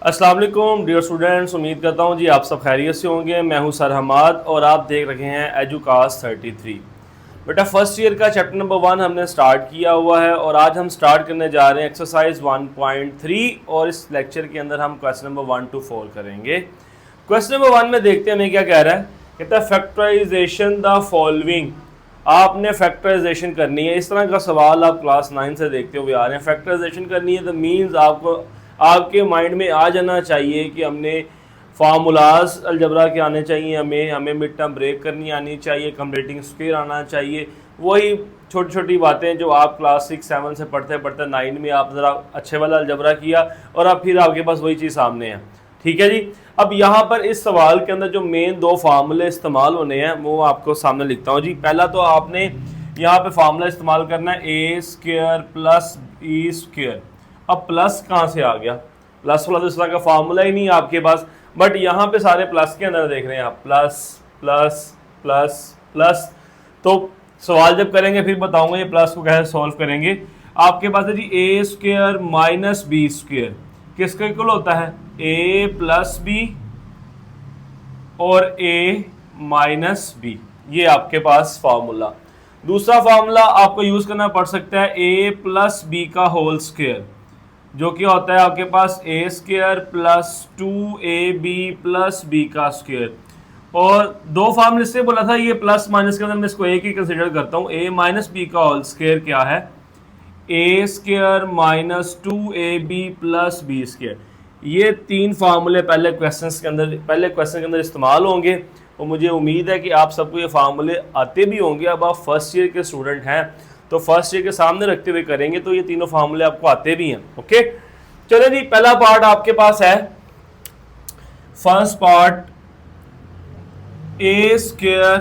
अस्सलाम वालेकुम dear students, उम्मीद करता हूँ जी आप सब खैरियत से होंगे। मैं हूँ सर हमाद और आप देख रहे हैं एजुकास 33। बेटा फर्स्ट ईयर का चैप्टर नंबर 1 हमने स्टार्ट किया हुआ है और आज हम स्टार्ट करने जा रहे हैं एक्सरसाइज 1.3 और इस लेक्चर के अंदर हम क्वेश्चन नंबर 1 to 4 करेंगे। क्वेश्चन नंबर 1 में देखते हैं हमें क्या कह रहा है। कहता है फैक्टराइजेशन द फॉलोइंग। आपने फैक्टराइजेशन करनी है। इस तरह का सवाल आप क्लास 9 से देखते हुए आ रहे हैं। फैक्टराइजेशन करनी है तो मीन्स आपके माइंड में आ जाना चाहिए कि हमने फार्मूलाज अलजबरा के आने चाहिए, हमें मिड टर्म ब्रेक करनी आनी चाहिए, कंप्लीटिंग स्क्वायर आना चाहिए। वही छोटी छोटी बातें जो आप क्लास 6-7 से पढ़ते पढ़ते 9 में आप ज़रा अच्छे वाला अलजबरा किया और अब फिर आपके पास वही चीज़ सामने है। ठीक है जी। अब यहाँ पर इस सवाल के अंदर जो मेन दो फार्मूले इस्तेमाल होने हैं वो आपको सामने लिखता हूँ जी। पहला तो आपने यहाँ पे फार्मूला इस्तेमाल करना है a square plus E square. अब प्लस कहाँ से आ गया? प्लस वाला तो इस तरह का फार्मूला ही नहीं है आपके पास, बट यहाँ पे सारे प्लस के अंदर देख रहे हैं आप, प्लस प्लस प्लस प्लस। तो सवाल जब करेंगे फिर बताऊंगा ये प्लस को कैसे सॉल्व करेंगे। आपके पास है जी ए स्क्वायर माइनस बी स्क्वायर किसका इक्वल होता है? ए प्लस बी और ए माइनस बी। ये आपके पास फार्मूला। दूसरा फार्मूला आपको यूज करना पड़ सकता है ए प्लस बी का होल स्क्वायर, जो कि होता है आपके पास a square plus 2ab plus b का स्क्वायर। और दो फार्मूले से बोला था, ये प्लस माइनस के अंदर मैं इसको एक ही कंसिडर करता हूँ। ए माइनस बी का होल स्क्वायर क्या है? A square minus 2ab plus b square. ये तीन फार्मूले पहले क्वेश्चन के अंदर इस्तेमाल होंगे और मुझे उम्मीद है कि आप सबको ये फार्मूले आते भी होंगे। अब आप फर्स्ट ईयर के स्टूडेंट हैं तो फर्स्ट ईयर के सामने रखते हुए करेंगे तो ये तीनों फार्मूले आपको आते भी हैं। ओके चलो जी, पहला पार्ट आपके पास है first part A square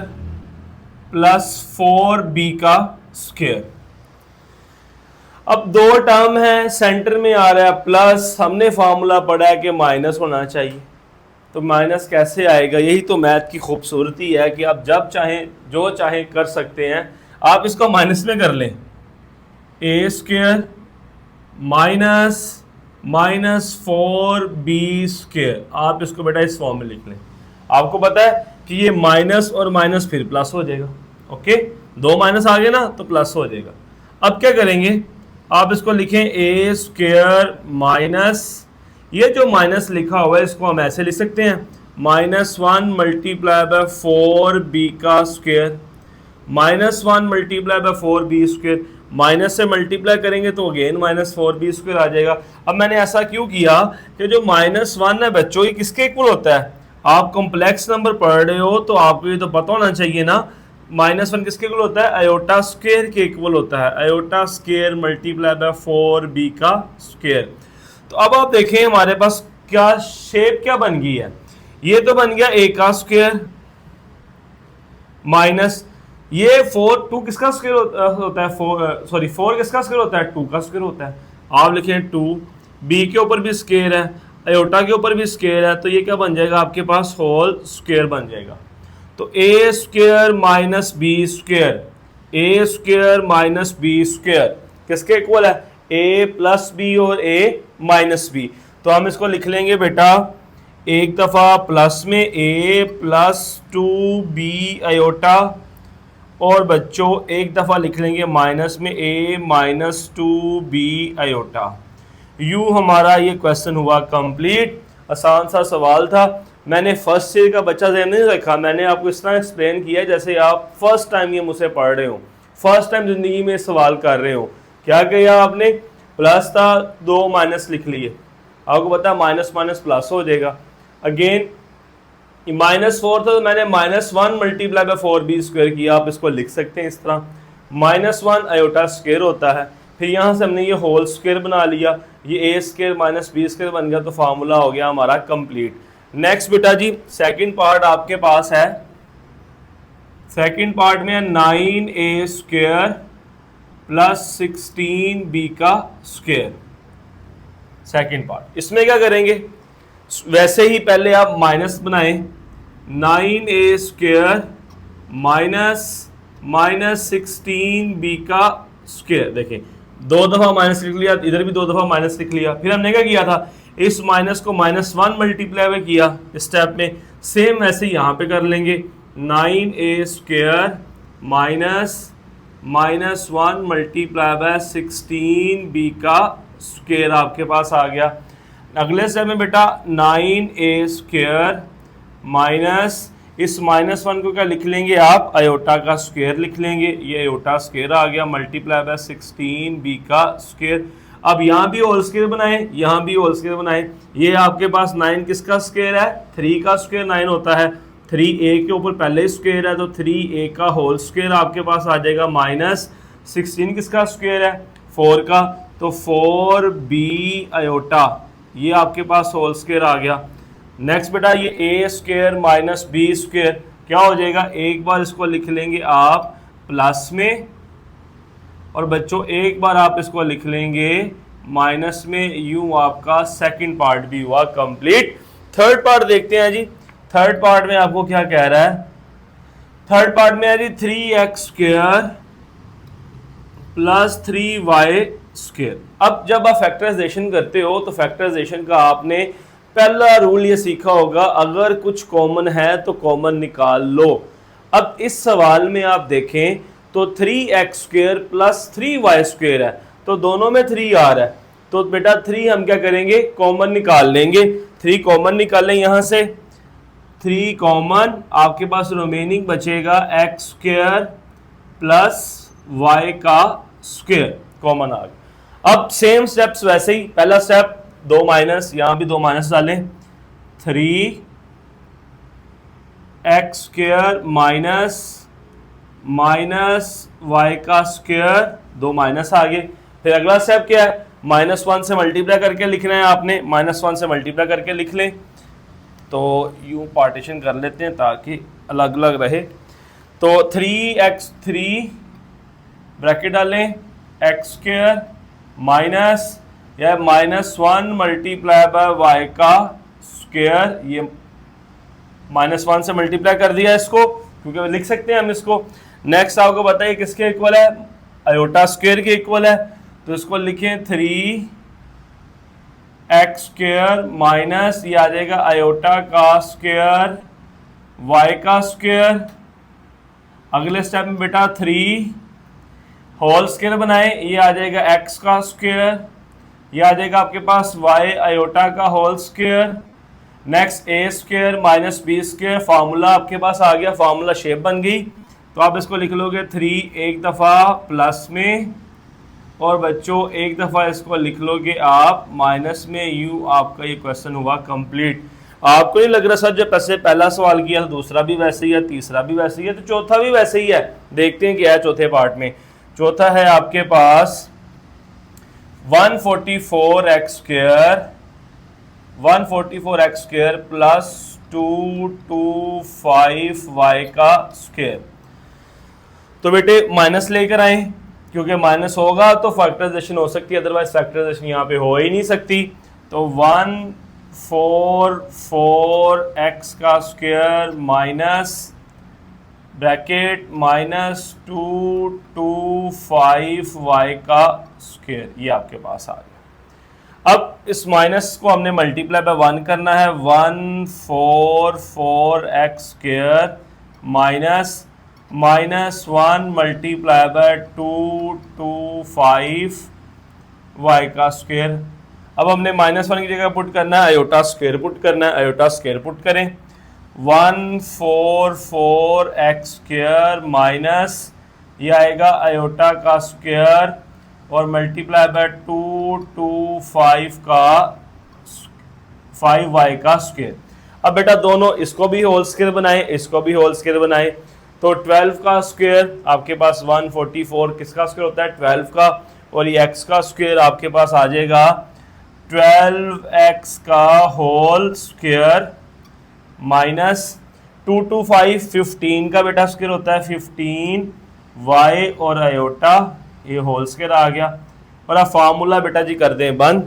plus 4b का स्क्वायर। अब दो टर्म है, सेंटर में आ रहा है प्लस, हमने फार्मूला पढ़ा है कि माइनस होना चाहिए, तो माइनस कैसे आएगा? यही तो मैथ की खूबसूरती है कि आप जब चाहें जो चाहें कर सकते हैं। आप इसको माइनस में कर लें, a square minus minus 4b square. आप इसको बेटा इस फॉर्म में लिख लें। आपको पता है कि ये माइनस और माइनस फिर प्लस हो जाएगा। ओके, दो माइनस आ गए ना तो प्लस हो जाएगा। अब क्या करेंगे, आप इसको लिखें ए स्क्वायर माइनस, ये जो माइनस लिखा हुआ है इसको हम ऐसे लिख सकते हैं, -1 मल्टीप्लाई बाय 4b का square. -1 multiply by 4b square, minus से मल्टीप्लाई करेंगे तो अगेन -4b स्क्वायर आ जाएगा। अब मैंने ऐसा क्यों किया कि जो -1 है बच्चों ये किसके इक्वल होता है? आप कॉम्प्लेक्स नंबर पढ़ रहे हो तो आपको ये तो पता होना चाहिए ना, -1 किसके इक्वल होता है? आयोटा स्क्वायर के इक्वल होता है। Iota square multiply by 4b का स्क्वायर। तो अब आप देखें हमारे पास क्या शेप क्या बन गई है। ये तो बन गया a का स्क्वायर माइनस ये 2 किसका स्क्वायर होता है? 4 किसका स्क्वायर होता है? 2 का स्क्वायर होता है। आप लिखें 2, b के ऊपर भी स्क्वायर है, आयोटा के ऊपर भी स्क्वायर है, तो ये क्या बन जाएगा आपके पास? होल स्क्वायर बन जाएगा। तो ए square minus B square, a square minus B square किसके इक्वल है? ए प्लस बी और ए माइनस बी। तो हम इसको लिख लेंगे बेटा एक दफ़ा प्लस में ए प्लस 2b आयोटा, और बच्चों एक दफ़ा लिख लेंगे माइनस में ए माइनस 2b आयोटा। यूँ हमारा ये क्वेश्चन हुआ कंप्लीट। आसान सा सवाल था। मैंने फर्स्ट ईयर का बच्चा ध्यान नहीं रखा, मैंने आपको इस तरह एक्सप्लेन किया जैसे आप फर्स्ट टाइम ये मुझसे पढ़ रहे हो, फर्स्ट टाइम ज़िंदगी में सवाल कर रहे हो। क्या किया आपने? प्लस था, दो माइनस लिख लिए। आपको पता है माइनस माइनस प्लस हो जाएगा। अगेन -4 था तो मैंने -1 मल्टीप्लाई बाय 4b स्क्वायर किया। आप इसको लिख सकते हैं इस तरह, -1 आयोटा स्क्वायर होता है, फिर यहाँ से हमने ये होल स्क्वायर बना लिया, ये ए स्क्वायर माइनस बी स्क्वायर बन गया, तो फार्मूला हो गया हमारा कंप्लीट। नेक्स्ट बेटा जी सेकंड पार्ट आपके पास है। सेकंड पार्ट में 9a स्क्वायर प्लस 16b का स्क्वायर। सेकंड पार्ट, इसमें क्या करेंगे? वैसे ही पहले आप माइनस बनाएं, 9a स्क्वायर माइनस 16b का स्क्वायर। देखें दो दफ़ा माइनस लिख लिया, इधर भी दो दफ़ा माइनस लिख लिया। फिर हमने क्या किया था? इस माइनस को -1 मल्टीप्लाई में किया इस स्टेप में, सेम ऐसे यहाँ पे कर लेंगे 9a² -1 मल्टीप्लाई बाय 16b का स्क्वायर आपके पास आ गया। अगले स्टेप में बेटा 9a² माइनस इस -1 को क्या लिख लेंगे आप, अयोटा का स्क्वायर लिख लेंगे, ये अयोटा स्क्वायर आ गया मल्टीप्लाई बाय 16b का स्क्वायर। अब यहाँ भी होल स्क्वायर बनाए, यहाँ भी होल स्क्वायर बनाए, ये आपके पास 9 किसका स्क्वायर है, 3 का स्क्वायर 9 होता है, 3a के ऊपर पहले स्क्वायर है तो 3a का होल स्क्वायर आपके पास आ जाएगा, -16 किसका स्क्वायर है, 4 का, तो 4b अयोटा, ये आपके पास होल स्क्वायर आ गया। नेक्स्ट बेटा ये a² माइनस b² क्या हो जाएगा, एक बार इसको लिख लेंगे आप प्लस में, और बच्चों एक बार आप इसको लिख लेंगे माइनस में, यूं आपका सेकंड पार्ट भी हुआ कंप्लीट। थर्ड पार्ट देखते हैं जी, थर्ड पार्ट में आपको क्या कह रहा है, थर्ड पार्ट में है जी 3x² प्लस 3y²। अब जब आप फैक्टराइजेशन करते हो तो फैक्टराइजेशन का आपने पहला रूल ये सीखा होगा, अगर कुछ कॉमन है तो कॉमन निकाल लो। अब इस सवाल में आप देखें तो 3x² प्लस 3y² है, तो दोनों में 3 आ रहा है, तो बेटा 3 हम क्या करेंगे, कॉमन निकाल लेंगे, 3 कॉमन निकालें यहाँ से, 3 कॉमन, आपके पास रिमेनिंग बचेगा x² प्लस y का स्क्वायर कॉमन आ गया। अब सेम स्टेप्स वैसे ही, पहला स्टेप 2 माइनस, यहां भी 2 माइनस डालें, 3x² माइनस y का स्क्वायर, 2 माइनस आ गए। फिर अगला स्टेप क्या है, -1 से मल्टीप्लाई करके लिखना है आपने, -1 से मल्टीप्लाई करके लिख लें, तो यूं पार्टीशन कर लेते हैं ताकि अलग अलग रहे। तो 3x3 ब्रैकेट डालें, x² माइनस या -1 मल्टीप्लाई बाय y का स्क्वायर, ये -1 से मल्टीप्लाई कर दिया इसको, क्योंकि लिख सकते हैं हम इसको। नेक्स्ट आपको बताइए किसके इक्वल है, अयोटा स्क्वायर के इक्वल है, तो इसको लिखें 3x² माइनस ये आ जाएगा अयोटा का स्क्वायर y का स्क्वायर। अगले स्टेप में बेटा 3 होल स्क्वायर बनाए, ये आ जाएगा x का स्क्वायर, ये आ जाएगा आपके पास y अयोटा का whole square. Next a² minus b², formula आपके पास आ गया, फार्मूला शेप बन गई, तो आप इसको लिख लोगे 3 एक दफ़ा प्लस में, और बच्चों एक दफ़ा इसको लिख लोगे आप माइनस में, यू आपका ये क्वेश्चन हुआ कंप्लीट। आपको नहीं लग रहा सर जब पैसे पहला सवाल किया दूसरा भी वैसे ही है, तीसरा भी वैसे ही है, तो चौथा भी वैसे ही है। देखते हैं क्या है चौथे पार्ट में। चौथा है आपके पास 144x² प्लस 225y का स्क्वायर। तो बेटे माइनस लेकर आए, क्योंकि माइनस होगा तो फैक्टराइजेशन हो सकती है, अदरवाइज फैक्टराइजेशन यहाँ पे हो ही नहीं सकती। तो 144x का स्क्वायर माइनस ब्रैकेट -225y का स्क्वायर, ये आपके पास आ गया। अब इस माइनस को हमने मल्टीप्लाई बाय 1 करना है, 144x² minus -1 multiply by 225y का स्क्वायर। अब हमने -1 की जगह पुट करना है अयोटा स्क्वायर पुट करना है, अयोटा स्क्वायर पुट करें, 144x² माइनस ये आएगा अयोटा का स्क्वायर और मल्टीप्लाई बाय 225 का 5y का स्क्वायर। अब बेटा दोनों इसको भी होल स्क्वायर बनाए, इसको भी होल स्क्वायर बनाए, तो 12 का स्क्वायर आपके पास 144 किसका स्क्वायर होता है 12 का, और ये x का स्क्वायर आपके पास आ जाएगा 12x का होल स्क्वायर माइनस 225 15 का बेटा स्क्वायर होता है 15y और अयोटा ये होल स्क्वायर आ गया। और आप फार्मूला बेटा जी कर दें बंद,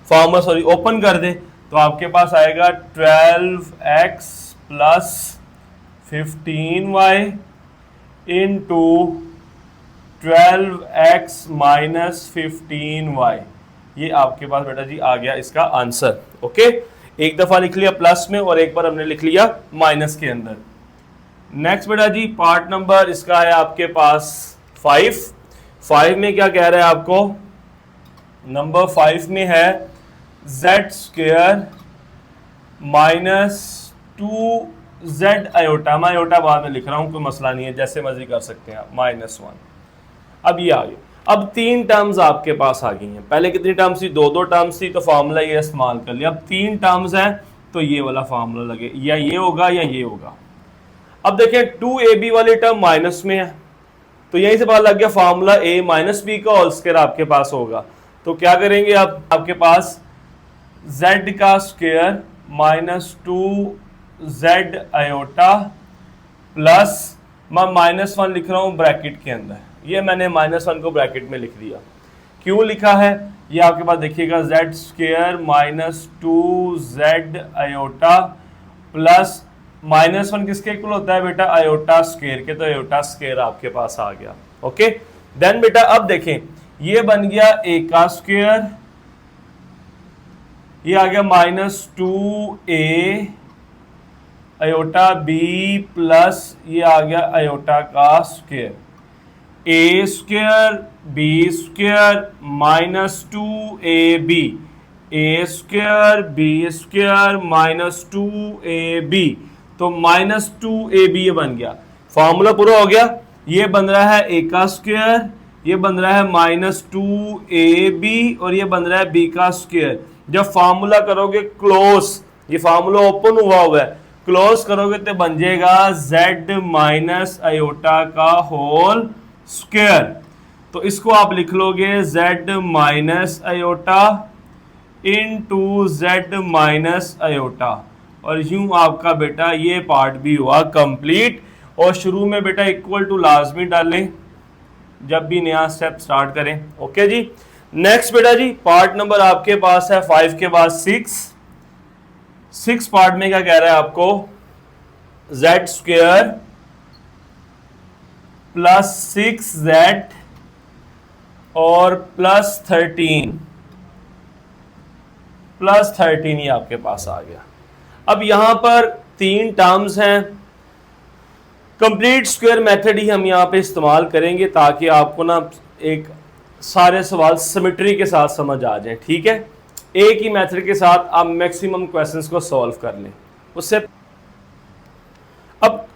फार्मूला सॉरी ओपन कर दें, तो आपके पास आएगा 12x plus 15y into 12x minus 15y, ये आपके पास बेटा जी आ गया इसका आंसर। ओके, एक दफा लिख लिया प्लस में और एक बार हमने लिख लिया माइनस के अंदर। नेक्स्ट बेटा जी पार्ट नंबर इसका है आपके पास 5 में क्या कह रहा है आपको, नंबर 5 में है z square minus 2z iota. मैं आयोटा बाद में लिख रहा हूं, कोई मसला नहीं है, जैसे मर्जी कर सकते हैं आप, -1। अब ये आ गए, अब 3 टर्म्स आपके पास आ गई हैं। पहले कितनी टर्म्स थी, 2 टर्म्स थी, तो फार्मूला ये इस्तेमाल कर लिया। अब 3 टर्म्स हैं तो ये वाला फार्मूला लगे, या ये होगा या ये होगा। अब देखें 2ab वाली टर्म माइनस में है, तो यहीं से पता लग गया फार्मूला a माइनस बी का होल स्क्वायर आपके पास होगा। तो क्या करेंगे आप, आपके पास z का square minus 2z iota plus, मैं -1 लिख रहा हूं ब्रैकेट के अंदर, ये मैंने -1 को ब्रैकेट में लिख दिया। क्यों लिखा है, ये आपके पास देखिएगा z square minus 2z iota plus -1 किसके इक्वल होता है बेटा, आयोटा स्क्वायर के, तो आयोटा स्क्वायर आपके पास आ गया। ओके, देन बेटा अब देखें ये बन गया a का स्क्वायर, ये आ गया -2a आयोटा b प्लस ये आ गया आयोटा का square, a square b square -2ab, a square b square -2ab, तो -2ab ये बन गया, फॉर्मूला पूरा हो गया। ये बन रहा है a का स्क्वायर, ये बन रहा है -2ab और ये बन रहा है b का स्क्वायर। जब फार्मूला करोगे क्लोज, ये फार्मूला ओपन हुआ हुआ है, क्लोज करोगे तो बन जाएगा z माइनस आयोटा का होल स्क्वायर। तो इसको आप लिख लोगे z minus iota into z minus iota, और यूं आपका बेटा ये पार्ट भी हुआ कंप्लीट। और शुरू में बेटा इक्वल टू लाजमी डालें जब भी नया स्टेप स्टार्ट करें। ओके जी, नेक्स्ट बेटा जी पार्ट नंबर आपके पास है 5 के बाद 6 पार्ट में क्या कह रहा है आपको, z स्क्वायर प्लस 6z और प्लस 13 ये आपके पास आ गया। अब यहां पर 3 टर्म्स हैं, कंप्लीट स्क्वायर मेथड ही हम यहाँ पे इस्तेमाल करेंगे ताकि आपको ना एक सारे सवाल सिमेट्री के साथ समझ आ जाए। ठीक है, एक ही मेथड के साथ आप मैक्सिमम क्वेश्चंस को सॉल्व कर लें उससे। अब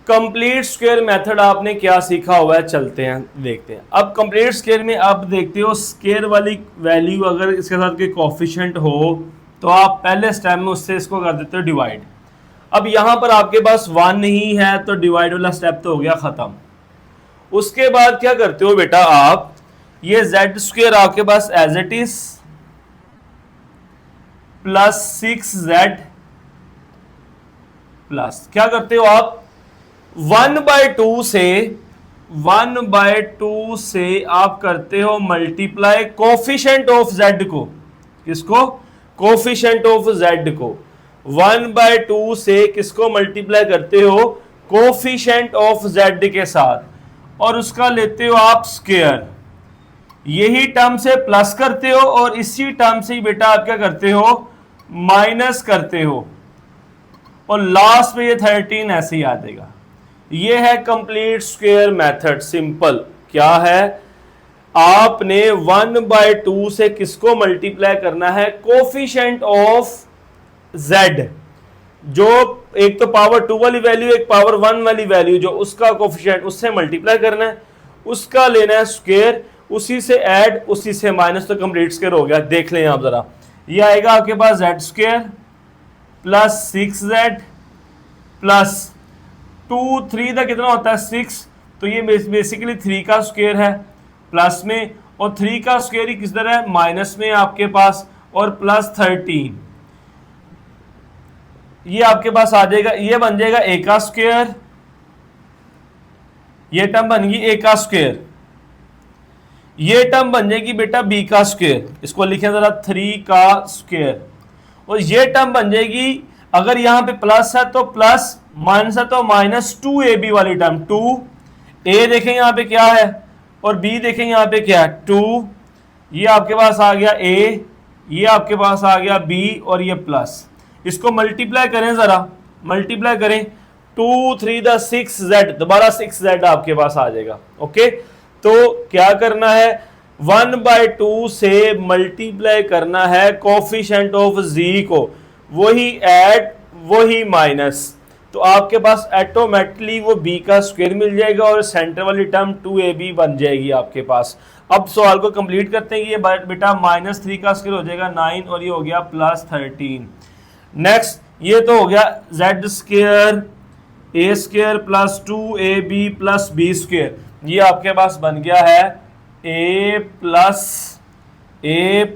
कंप्लीट स्क्वायर मेथड आपने क्या सीखा हुआ है, चलते हैं देखते हैं। अब कंप्लीट स्क्वायर में आप देखते हो स्क्वायर वाली वैल्यू अगर इसके साथ कोई कोफिशिएंट हो तो आप पहले स्टेप में उससे इसको कर देते हो डिवाइड। अब यहां पर आपके पास 1 नहीं है तो डिवाइड वाला स्टेप तो हो गया खत्म। उसके बाद क्या करते हो बेटा, आप ये z स्क्वायर आपके पास as it is plus 6z plus क्या करते हो आप 1/2 से आप करते हो मल्टीप्लाई कोफिशिएंट ऑफ z को, किसको, कोफिशिएंट ऑफ z को 1/2 से किसको मल्टीप्लाई करते हो, कोफिशिएंट ऑफ z के साथ, और उसका लेते हो आप स्क्वायर। यही टर्म से प्लस करते हो और इसी टर्म से ही बेटा आप क्या करते हो, माइनस करते हो, और लास्ट में ये 13 ऐसे ही आ जाएगा। ये है कंप्लीट स्क्वायर मेथड, सिंपल। क्या है, आपने 1/2 से किसको मल्टीप्लाई करना है, कोफिशिएंट ऑफ z, जो एक तो पावर 2 वाली वैल्यू, एक पावर 1 वाली वैल्यू, जो उसका कोफिशिएंट उससे मल्टीप्लाई करना है, उसका लेना है स्क्वायर, उसी से ऐड उसी से माइनस, तो कंप्लीट स्क्वायर हो गया। देख लें आप जरा, ये आएगा आपके पास z square plus 6z plus 2 3 का कितना होता है 6, तो ये बेसिकली 3 का स्क्वायर है प्लस में, और 3 का स्क्वायर ही किस तरह है, माइनस में आपके पास, और प्लस 13 ये आपके पास आ जाएगा। ये बन जाएगा a का स्क्वायर, ये टर्म बन गई a का स्क्वायर, ये टर्म बन जाएगी बेटा b का स्क्वायर, इसको लिखें जरा 3 का स्क्वायर, और ये टर्म बन जाएगी, अगर यहां पे प्लस है तो प्लस, माइनस है तो -2ab वाली टर्म, 2a देखें यहां पे क्या है और b देखें यहां पे क्या है 2, ये आपके पास आ गया a, ये आपके पास आ गया b और ये प्लस। इसको मल्टीप्लाई करें, जरा मल्टीप्लाई करें, 2 3 द 6z, दोबारा 6z आपके पास आ जाएगा। ओके, तो क्या करना है, 1/2 से मल्टीप्लाई करना है कोफिशिएंट ऑफ z को, वही ऐड वही माइनस, तो आपके पास ऑटोमेटिकली वो b का स्क्वायर मिल जाएगा और सेंटर वाली टर्म 2ab बन जाएगी आपके पास। अब सवाल को कंप्लीट करते हैं। ये बेटा -3 का स्क्वायर हो जाएगा 9 और ये हो गया +13। नेक्स्ट ये तो हो गया z square a square plus 2ab plus b square, ये आपके पास बन गया है a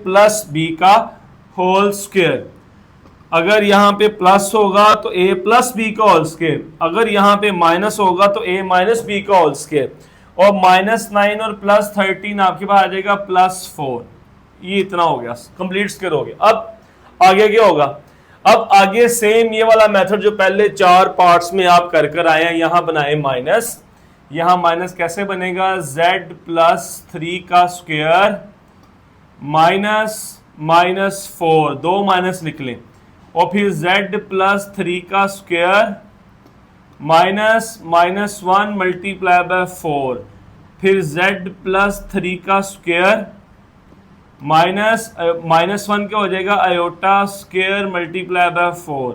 प्लस b का होल स्क्वायर। अगर यहाँ पे प्लस होगा तो a प्लस बी का होल स्क्वायर, अगर यहाँ पे माइनस होगा तो a माइनस बी का होल स्क्वायर, और -9 और +13 आपके पास आ जाएगा +4। ये इतना हो गया, कंप्लीट स्क्वायर हो गया। अब आगे क्या होगा, अब आगे सेम ये वाला मेथड जो पहले 4 पार्ट्स में आप कर आए हैं, यहां बनाए माइनस, यहां माइनस कैसे बनेगा, z + 3 का स्क्वायर -4, 2 माइनस लिख लें, और फिर z + 3 का स्क्वायर -1 मल्टीप्लाई बाय 4, फिर z + 3 का स्क्वायर -1 क्या हो जाएगा, iota square multiply by 4,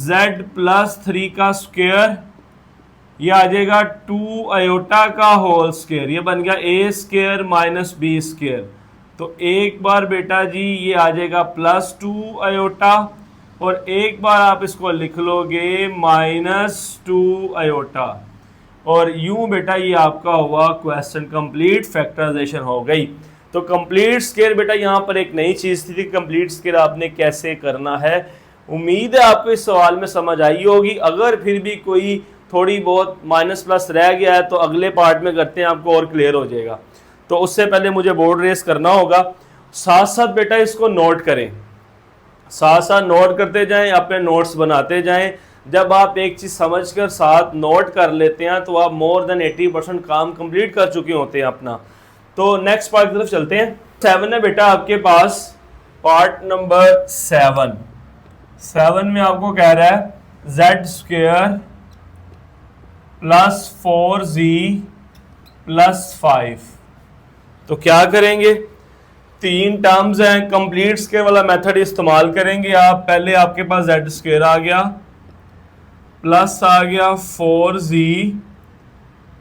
z + 3 का स्क्वायर, ये आ जाएगा 2 आयोटा का होल स्क्वायर, ये बन गया a स्क्वायर - b स्क्वायर। तो एक बार बेटा जी ये आ जाएगा +2 आयोटा, और एक बार आप इसको लिख लोगे -2 आयोटा, और यूं बेटा ये आपका हुआ क्वेश्चन कंप्लीट, फैक्टराइजेशन हो गई। तो कंप्लीट स्क्वायर बेटा यहाँ पर एक नई चीज़ थी कि कंप्लीट स्क्वायर आपने कैसे करना है। उम्मीद है आपको इस सवाल में समझ आई होगी। अगर फिर भी कोई थोड़ी बहुत माइनस प्लस रह गया है तो अगले पार्ट में करते हैं, आपको और क्लियर हो जाएगा। तो उससे पहले मुझे बोर्ड रेस करना होगा, साथ साथ बेटा इसको नोट करें, साथ साथ नोट करते जाएं, अपने नोट्स बनाते जाएं। जब आप एक चीज़ समझकर साथ नोट कर लेते हैं तो आप मोर देन 80% काम कंप्लीट कर चुके होते हैं अपना। तो नेक्स्ट पार्ट की तरफ चलते हैं। 7 है बेटा आपके पास, पार्ट नंबर 7 में आपको कह रहा है z स्क्वायर + 4z + 5। तो क्या करेंगे, 3 टर्म्स हैं, कंप्लीट स्क्वायर वाला मेथड इस्तेमाल करेंगे आप। पहले आपके पास z स्क्वायर आ गया, प्लस आ गया 4z,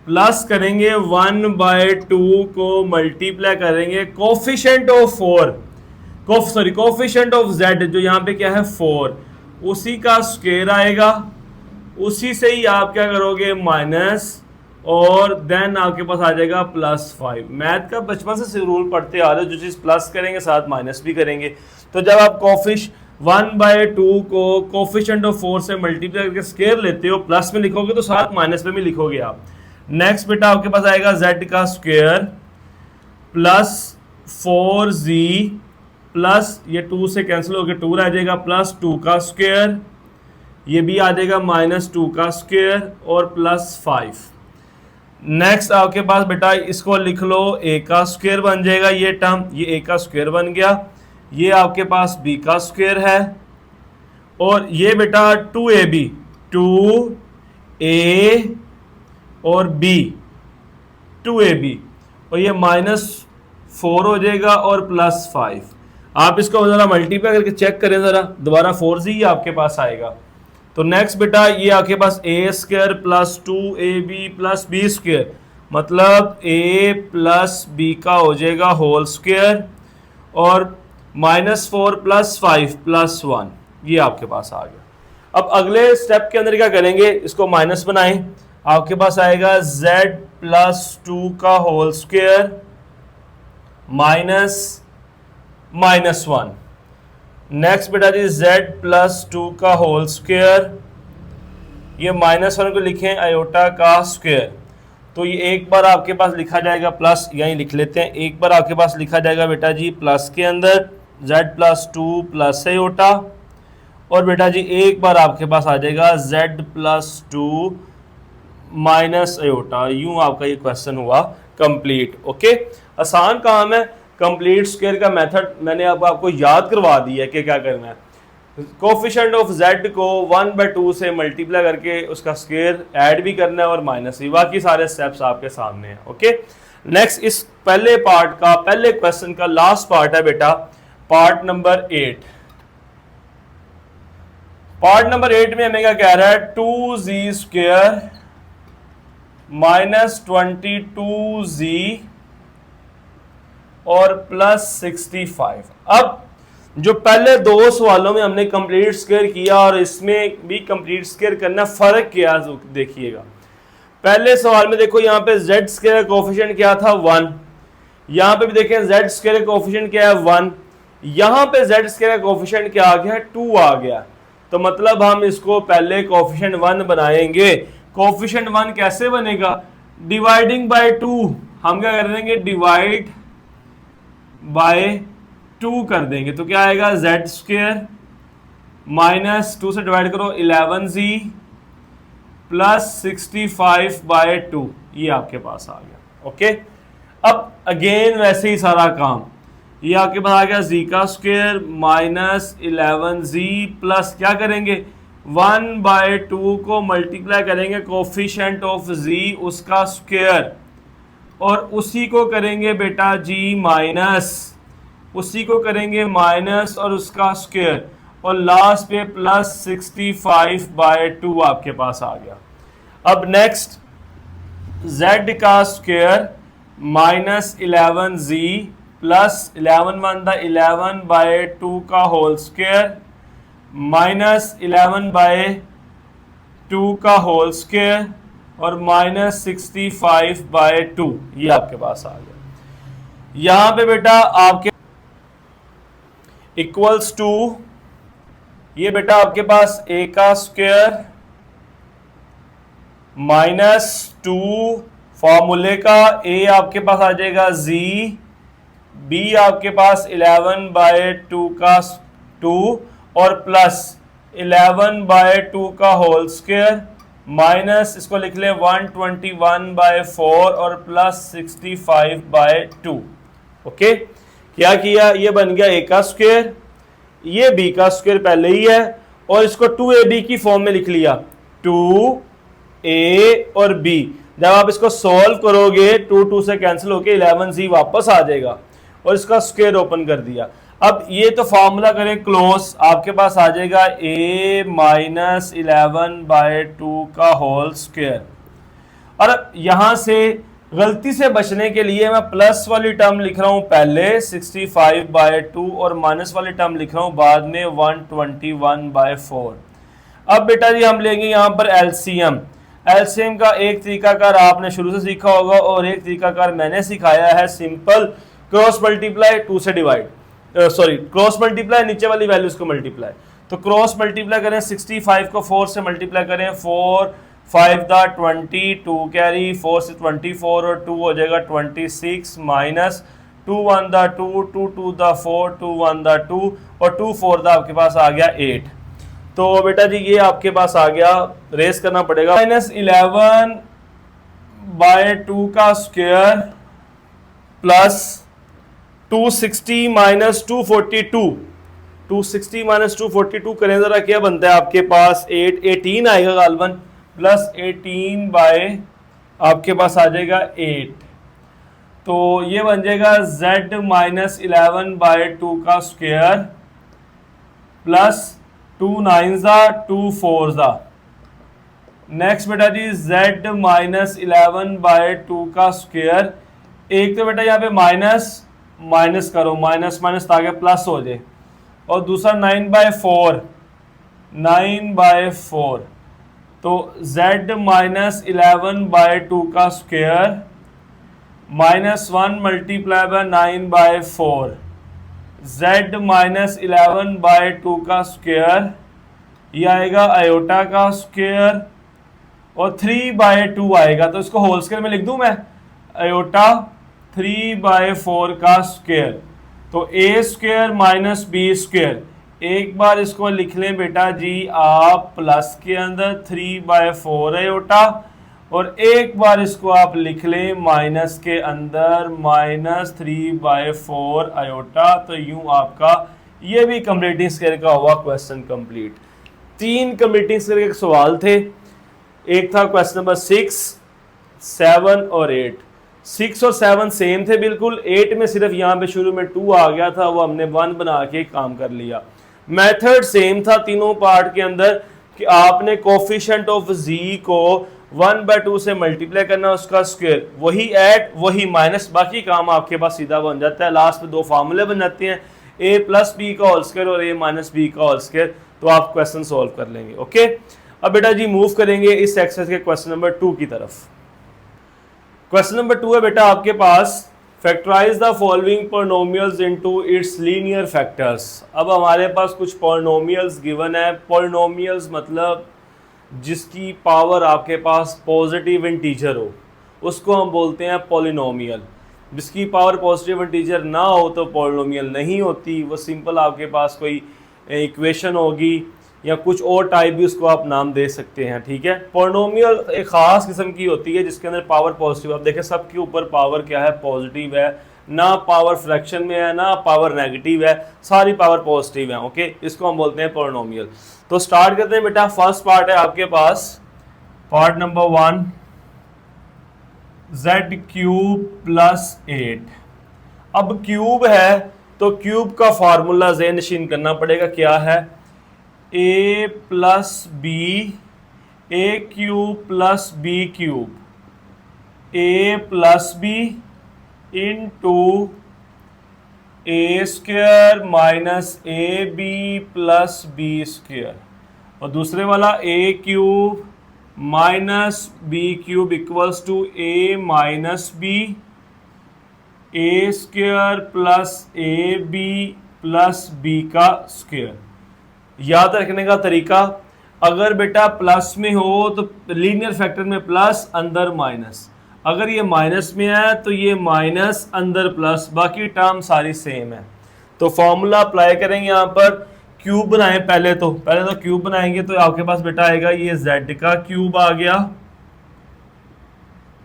प्लस करेंगे 1/2 को मल्टीप्लाई करेंगे coefficient of 4, coefficient of z जो यहाँ पे क्या है 4, उसी का स्क्वायर आएगा, उसी से ही आप क्या करोगे माइनस, और देन आपके पास आ जाएगा +5। मैथ का बचपन से रूल पढ़ते आ रहे हो, जो चीज़ प्लस करेंगे साथ माइनस भी करेंगे। तो जब आप 1/2 को कोफिशिएंट ऑफ 4 से मल्टीप्लाई करके स्क्वायर लेते हो, प्लस में लिखोगे तो साथ माइनस में भी लिखोगे आप। नेक्स्ट बेटा आपके पास आएगा z का स्क्वायर प्लस 4z प्लस, ये 2 से कैंसिल होकर 2 रह जाएगा, +2 का स्क्वायर, ये भी आ जाएगा -2 का स्क्वायर, और +5। नेक्स्ट आपके पास बेटा इसको लिख लो, a का स्क्वायर बन जाएगा, ये टर्म, ये a का स्क्वायर बन गया, ये आपके पास b का स्क्वायर है, और ये बेटा 2ab, 2a और b, 2ab, और ये -4 हो जाएगा और +5। आप इसको ज़रा मल्टीप्लाई करके चेक करें ज़रा, दोबारा 4z ही आपके पास आएगा। तो नेक्स्ट बेटा ये आपके पास a square + 2ab + b square, मतलब a + b का हो जाएगा होल स्क्वायर, और -4 + 5 + 1, ये आपके पास आ गया। अब अगले स्टेप के अंदर क्या करेंगे, इसको माइनस बनाएं, आपके पास आएगा z + 2 का होल स्क्वायर -1। नेक्स्ट बेटा जी z + 2 का होल स्क्वायर, ये -1 को लिखें आयोटा का स्क्वायर, तो ये एक बार आपके पास लिखा जाएगा प्लस, यहीं लिख लेते हैं, एक बार आपके पास लिखा जाएगा बेटा जी प्लस के अंदर z + 2 प्लस आयोटा, और बेटा जी एक बार आपके पास आ जाएगा z + 2 माइनस आयोटा। यूं आपका ये क्वेश्चन हुआ कंप्लीट। ओके, आसान काम है, कंप्लीट स्क्वायर का मेथड मैंने अब आपको याद करवा दिया है कि क्या करना है। कोफिशिएंट ऑफ z को 1/2 से मल्टीप्लाई करके उसका स्क्वायर ऐड भी करना है और माइनस भी, बाकी सारे स्टेप्स आपके सामने हैं। ओके, नेक्स्ट इस पहले पार्ट का, पहले क्वेश्चन का लास्ट पार्ट है बेटा, पार्ट नंबर 8। पार्ट नंबर 8 में हमें क्या कह रहा है, 2z² माइनस 22z और प्लस 65। अब जो पहले दो सवालों में हमने कंप्लीट स्क्वायर किया और इसमें भी कंप्लीट स्क्वायर करना, फर्क क्या देखिएगा। पहले सवाल में देखो यहाँ पे z स्क्वायर कोफिशिएंट क्या था 1, यहाँ पे भी देखें z स्क्वायर कोफिशिएंट क्या है 1, यहाँ पे z स्क्वायर कोफिशिएंट क्या आ गया 2 आ गया। तो मतलब हम इसको पहले कोफिशिएंट 1 बनाएंगे। कोफिशिएंट 1 कैसे बनेगा, डिवाइडिंग बाय 2, हम क्या कर देंगे डिवाइड बाय 2 कर देंगे। तो क्या आएगा z स्क्वायर माइनस 2 से डिवाइड करो 11z प्लस 65/2, ये आपके पास आ गया। ओके, अब अगेन वैसे ही सारा काम, ये आपके पास आ गया z का स्क्वायर माइनस 11z प्लस क्या करेंगे 1/2 को मल्टीप्लाई करेंगे कोफिशिएंट ऑफ z उसका स्क्वायर, और उसी को करेंगे बेटा g माइनस, उसी को करेंगे माइनस और उसका स्क्वायर, और लास्ट पे प्लस 65/2 आपके पास आ गया। अब नेक्स्ट z का स्क्वायर माइनस 11z प्लस 11/2 का होल स्क्वायर माइनस 11/2 का होल स्क्वायर और माइनस 65/2, ये आपके पास आ गया। यहां पे बेटा आपके इक्वल्स टू, ये बेटा आपके पास a का स्क्वायर माइनस 2 फॉर्मूले का, a आपके पास आ जाएगा z, b आपके पास 11/2 का 2 और प्लस 11/2 का होल स्क्वायर माइनस, इसको लिख ले 121/4 और प्लस 65/2। ओके, क्या किया, ये बन गया a का स्क्वायर, ये b का स्क्वायर पहले ही है, और इसको 2ab की फॉर्म में लिख लिया, 2a और b। जब आप इसको सॉल्व करोगे 2 से कैंसिल होके 11z वापस आ जाएगा, और इसका स्क्वायर ओपन कर दिया। अब ये तो फॉर्मूला करें क्लोज, आपके पास आ जाएगा a माइनस 11/2 का होल स्क्वायर। और यहां से गलती से बचने के लिए मैं प्लस वाली टर्म लिख रहा हूं पहले 65/2 और माइनस वाली टर्म लिख रहा हूं बाद में 121/4। अब बेटा जी हम लेंगे यहां पर एलसीएम। एलसीएम का एक तरीकाकार आपने शुरू से सीखा होगा और एक तरीकाकार मैंने सिखाया है, सिंपल क्रॉस मल्टीप्लाई 2 से डिवाइड, सॉरी क्रॉस मल्टीप्लाई नीचे वाली वैल्यूज को मल्टीप्लाई। तो क्रॉस मल्टीप्लाई करें 65 को 4 से मल्टीप्लाई करें, 4 5 दा 20, 2 कैरी 4 से 24 और 2 हो जाएगा 26 माइनस 2 1 दा 2, 2 2 दा 4, 2 1 दा 2 और 2 4 दा आपके पास आ गया 8। तो बेटा जी ये आपके पास आ गया, रेस करना पड़ेगा, माइनस 11/2 का स्क्वायर प्लस 260 माइनस 242, 260 माइनस 242 करें जरा, क्या बनता है आपके पास 18 आएगा गालबन, प्लस 18 बाय आपके पास आ जाएगा 8। तो ये बन जाएगा z माइनस 11/2 का स्क्वायर प्लस 2 9 2 4। नेक्स्ट बेटा जी z माइनस 11/2 का स्क्वायर, एक तो बेटा यहाँ पे माइनस माइनस करो, माइनस माइनस ताकि प्लस हो जाए, और दूसरा 9/4, 9/4। तो z माइनस 11/2 का square minus 1 multiply by 9/4, z minus 11/2 का स्क्वायर, ये आएगा आयोटा का स्क्वायर और 3/2 आएगा। तो इसको होल स्क्वायर में लिख दूं मैं, आयोटा 3/4 का स्क्वायर। तो a स्क्वायर माइनस b स्क्वायर, एक बार इसको लिख लें बेटा जी आप प्लस के अंदर 3/4 आयोटा और एक बार इसको आप लिख लें माइनस के अंदर -3/4 आयोटा, तो यूं आपका ये भी कंप्लीटिंग स्क्वायर का हुआ क्वेश्चन कंप्लीट। 3 कंप्लीटिंग स्क्वायर के सवाल थे, एक था क्वेश्चन नंबर 6, 7 और 8। 6 और 7 सेम थे बिल्कुल, 8 में सिर्फ यहाँ पे शुरू में 2 आ गया था, वो हमने 1 बना के काम कर लिया। मेथड सेम था तीनों पार्ट के अंदर कि आपने कोफिशिएंट ऑफ z को 1/2 से मल्टीप्लाई करना, उसका स्क्वायर, वही ऐड वही माइनस, बाकी काम आपके पास सीधा बन जाता है। लास्ट में 2 फार्मूले बन जाते हैं, a+b का होल स्क्वायर और a-b का होल स्क्वायर, तो आप क्वेश्चन सॉल्व कर लेंगे। ओके, अब बेटा जी मूव करेंगे इस एक्सरसाइज के क्वेश्चन नंबर 2 की तरफ। क्वेश्चन नंबर 2 है बेटा आपके पास, factorise the following polynomials into its linear factors. अब हमारे पास कुछ पॉलिनोमियल्स गिवन है। पॉलिनोमियल्स मतलब जिसकी पावर आपके पास पॉजिटिव इंटीजर हो, उसको हम बोलते हैं पॉलिनोमियल। जिसकी पावर पॉजिटिव इंटीजर ना हो तो पॉलिनोमियल नहीं होती, वो सिंपल आपके पास कोई इक्वेशन होगी या कुछ और टाइप भी उसको आप नाम दे सकते हैं। ठीक है, पॉलिनोमियल एक ख़ास किस्म की होती है जिसके अंदर पावर पॉजिटिव, आप देखें सबके ऊपर पावर क्या है, पॉजिटिव है, ना पावर फ्रैक्शन में है ना पावर नेगेटिव है, सारी पावर पॉजिटिव है। ओके, इसको हम बोलते हैं पॉलिनोमियल। तो स्टार्ट करते हैं बेटा। फर्स्ट पार्ट है आपके पास पार्ट नंबर 1, z³ + 8। अब क्यूब है तो क्यूब का फार्मूला ज़हन नशीन करना पड़ेगा, क्या है, a+b, a³ + b³, a+b into a² - ab + b², और दूसरे वाला a³ - b³ equals to a - b, a² + ab + b का स्क्वायर। याद रखने का तरीका, अगर बेटा प्लस में हो तो लीनियर फैक्टर में प्लस अंदर माइनस, अगर ये माइनस में है तो ये माइनस अंदर प्लस, बाकी टर्म सारी सेम है। तो फॉर्मूला अप्लाई करेंगे यहाँ पर, क्यूब बनाएं पहले तो क्यूब बनाएंगे तो आपके पास बेटा आएगा ये z का क्यूब आ गया,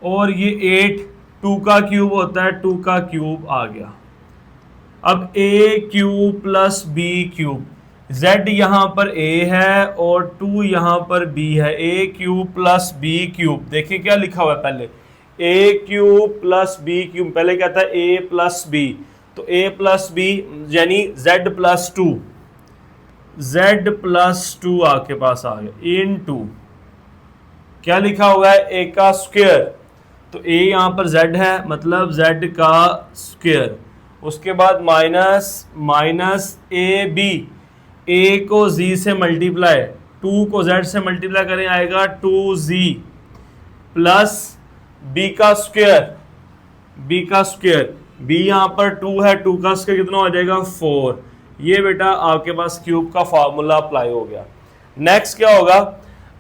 और ये 8 2 का क्यूब होता है, 2 का क्यूब आ गया। अब a³ + b³, z यहाँ पर a है और 2 यहाँ पर b है, a³ + b³। देखिए क्या लिखा हुआ है पहले, a³ + b³, पहले क्या था a + b, तो a + b यानी z+2 आपके पास आ गया, इनटू क्या लिखा हुआ है, a का स्क्वायर, तो a यहाँ पर z है मतलब z का स्क्वायर, उसके बाद माइनस ab, a को z से मल्टीप्लाई, 2 को z से मल्टीप्लाई करें आएगा 2z, प्लस b का स्क्वायर, b यहाँ पर 2 है, 2 का स्क्वायर कितना हो जाएगा 4। ये बेटा आपके पास क्यूब का फार्मूला अप्लाई हो गया। नेक्स्ट क्या होगा,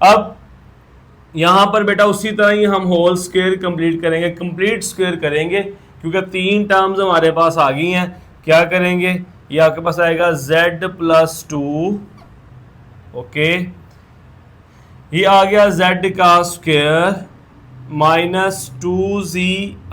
अब यहाँ पर बेटा उसी तरह ही हम होल स्क्वायर कंप्लीट करेंगे, कंप्लीट स्क्वायर करेंगे क्योंकि 3 टर्म्स हमारे पास आ गई हैं। क्या करेंगे, ये आपके पास आएगा z+2, ओके, ये आ गया z का स्क्वायर -2z।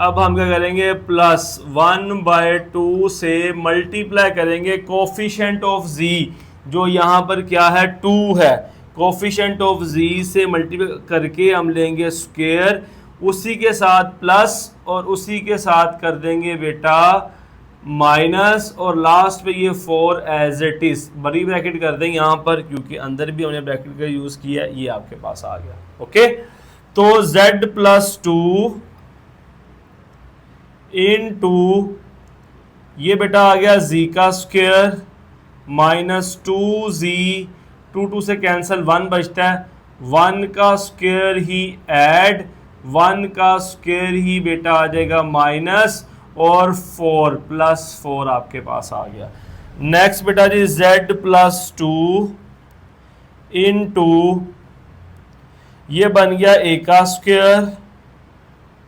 अब हम क्या करेंगे, +1/2 से मल्टीप्लाई करेंगे कोफिशिएंट ऑफ z, जो यहाँ पर क्या है 2 है, कोफिशिएंट ऑफ z से मल्टीप्लाई करके हम लेंगे स्क्वायर, उसी के साथ प्लस और उसी के साथ कर देंगे बेटा माइनस, और लास्ट पे ये 4 एज इट इज बड़ी ब्रैकेट कर देंगे यहाँ पर क्योंकि अंदर भी हमने ब्रैकेट का यूज किया, ये आपके पास आ गया। ओके, तो z+2 इनटू ये बेटा आ गया z का स्क्वायर -2z, 2 से कैंसिल 1 बचता है, 1 का स्क्वायर ही ऐड, 1 का स्क्वायर ही बेटा आ जाएगा माइनस, और 4 +4 आपके पास आ गया। नेक्स्ट बेटा जी z+2 इनटू ये बन गया a का स्क्वायर,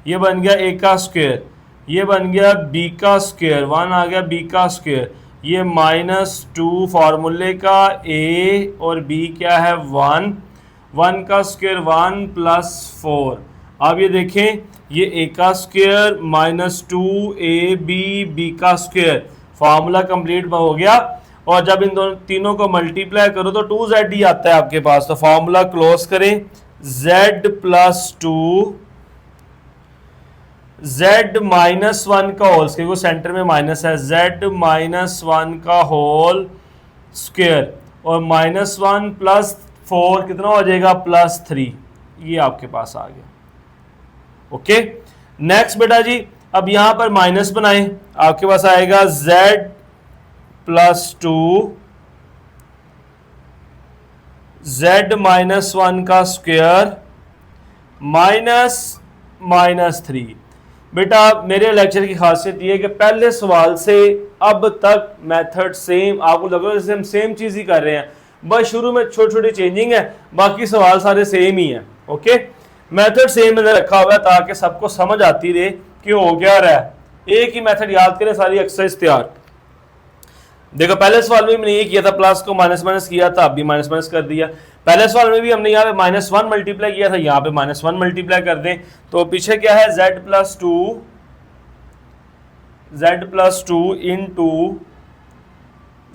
ये बन गया a का स्क्वायर, ये बन गया b का स्क्वायर, 1 आ गया b का स्क्वायर, ये -2 फार्मूले का, a और b क्या है 1, 1 का स्क्वायर 1 + 4। आप ये देखें, ये ए का स्क्वायर माइनस 2ab का स्क्वायर, फार्मूला कंप्लीट हो गया। और जब इन दोनों तीनों को मल्टीप्लाई करो तो 2z ही आता है आपके पास। तो फार्मूला क्लोज करें, z प्लस 2 z माइनस 1 का होल स्क्वायर, वो सेंटर में माइनस है, z माइनस 1 का होल स्क्वायर, और माइनस 1 प्लस 4 कितना हो जाएगा, प्लस 3। ये आपके पास आ गया। ओके, नेक्स्ट बेटा जी, अब यहां पर माइनस बनाएं, आपके पास आएगा z प्लस 2 z माइनस 1 का स्क्वायर माइनस माइनस 3। बेटा मेरे लेक्चर की खासियत ये है कि पहले सवाल से अब तक मेथड सेम, आपको लग रहा है जैसे हम सेम चीज ही कर रहे हैं, बस शुरू में छोटी छोटी चेंजिंग है, बाकी सवाल सारे सेम ही हैं। ओके, मेथड सेम मैंने रखा हुआ है ताकि सबको समझ आती रहे कि हो क्या रहा है। एक ही मेथड याद करें, सारी एक्सरसाइज तैयार। देखो पहले सवाल में मैंने ये किया था, प्लस को माइनस माइनस किया था, अब भी माइनस माइनस कर दिया। पहले सवाल में भी हमने यहाँ पे माइनस 1 मल्टीप्लाई किया था, यहाँ पे माइनस 1 मल्टीप्लाई कर दें तो पीछे क्या है, z plus 2 into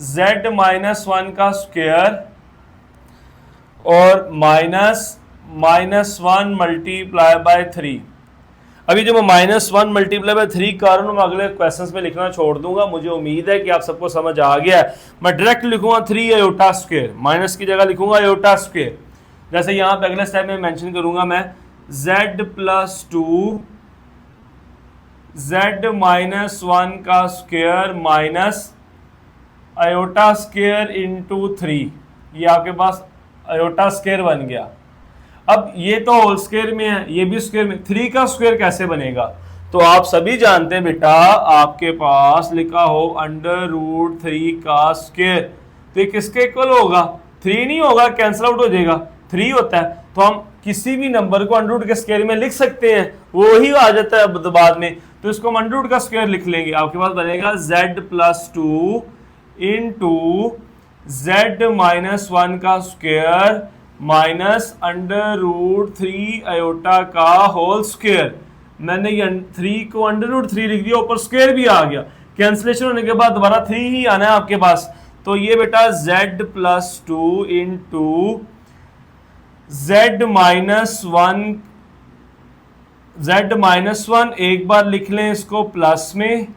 z minus 1 का स्क्वायर और माइनस 1 मल्टीप्लाई बाय 3। अभी जो मैं माइनस 1 मल्टीप्लाई बाय 3 कर रहा हूं, मैं अगले क्वेश्चंस में लिखना छोड़ दूंगा। मुझे उम्मीद है कि आप सबको समझ आ गया है। मैं डायरेक्ट लिखूंगा 3 आयोटा स्क्वायर, माइनस की जगह लिखूंगा आयोटा स्क्वायर। जैसे यहां पे अगले स्टेप में मेंशन करूंगा मैं z प्लस 2 z माइनस 1 का square minus iota square into 3। ये आपके पास आयोटा स्क्वायर बन गया। अब ये तो होल स्क्वायर में है, ये भी स्क्वायर में, 3 का स्क्वायर कैसे बनेगा? तो आप सभी जानते हैं बेटा, आपके पास लिखा हो √3 का स्क्वायर, तो ये किसके इक्वल होगा? 3 नहीं होगा, कैंसिल आउट हो जाएगा, 3 होता है। तो हम किसी भी नंबर को √√ के स्क्वायर में लिख सकते हैं, वो ही आ जाता है बाद में। तो इसको हम √√ का स्क्वायर लिख लेंगे, आपके पास बनेगा z plus 2 into z minus 1 का स्क्वायर माइनस √3 आयोटा का होल स्क्वायर। मैंने ये 3 को √3 लिख दिया, ऊपर स्क्वायर भी आ गया, कैंसिलेशन होने के बाद दोबारा 3 ही आना है आपके पास। तो ये बेटा z plus 2 into z minus 1 एक बार लिख लें इसको प्लस में,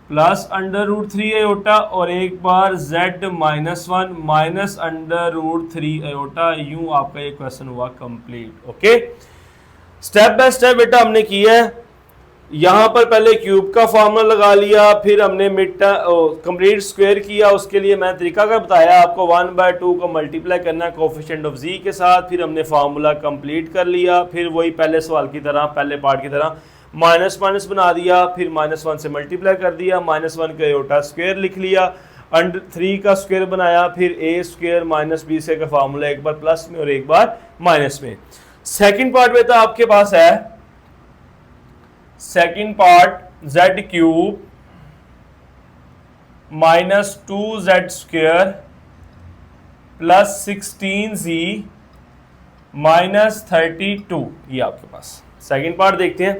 प्लस √3 आयोटा, और एक बार z माइनस 1 माइनस √3 आयोटा। यूं आपका ये क्वेश्चन हुआ complete. Okay, step by step बेटा हमने किया है। यहां पर पहले क्यूब का फॉर्मूला लगा लिया, फिर हमने कंप्लीट स्क्वायर किया। उसके लिए मैं तरीका का बताया आपको, 1/2 को मल्टीप्लाई करना है कोफिशिएंट ऑफ z के साथ। फिर हमने फार्मूला कंप्लीट कर लिया, फिर वही पहले सवाल की तरह, पहले पार्ट की तरह माइनस माइनस बना दिया, फिर -1 से मल्टीप्लाई कर दिया, -1 का आयोटा स्क्वायर लिख लिया, √3 का स्क्वायर बनाया, फिर a स्क्वायर माइनस b से का फार्मूला एक बार प्लस में और एक बार माइनस में। सेकंड पार्ट में तो आपके पास है, second part z cube minus 2z square plus 16z minus 32। ये आपके पास सेकंड पार्ट देखते हैं।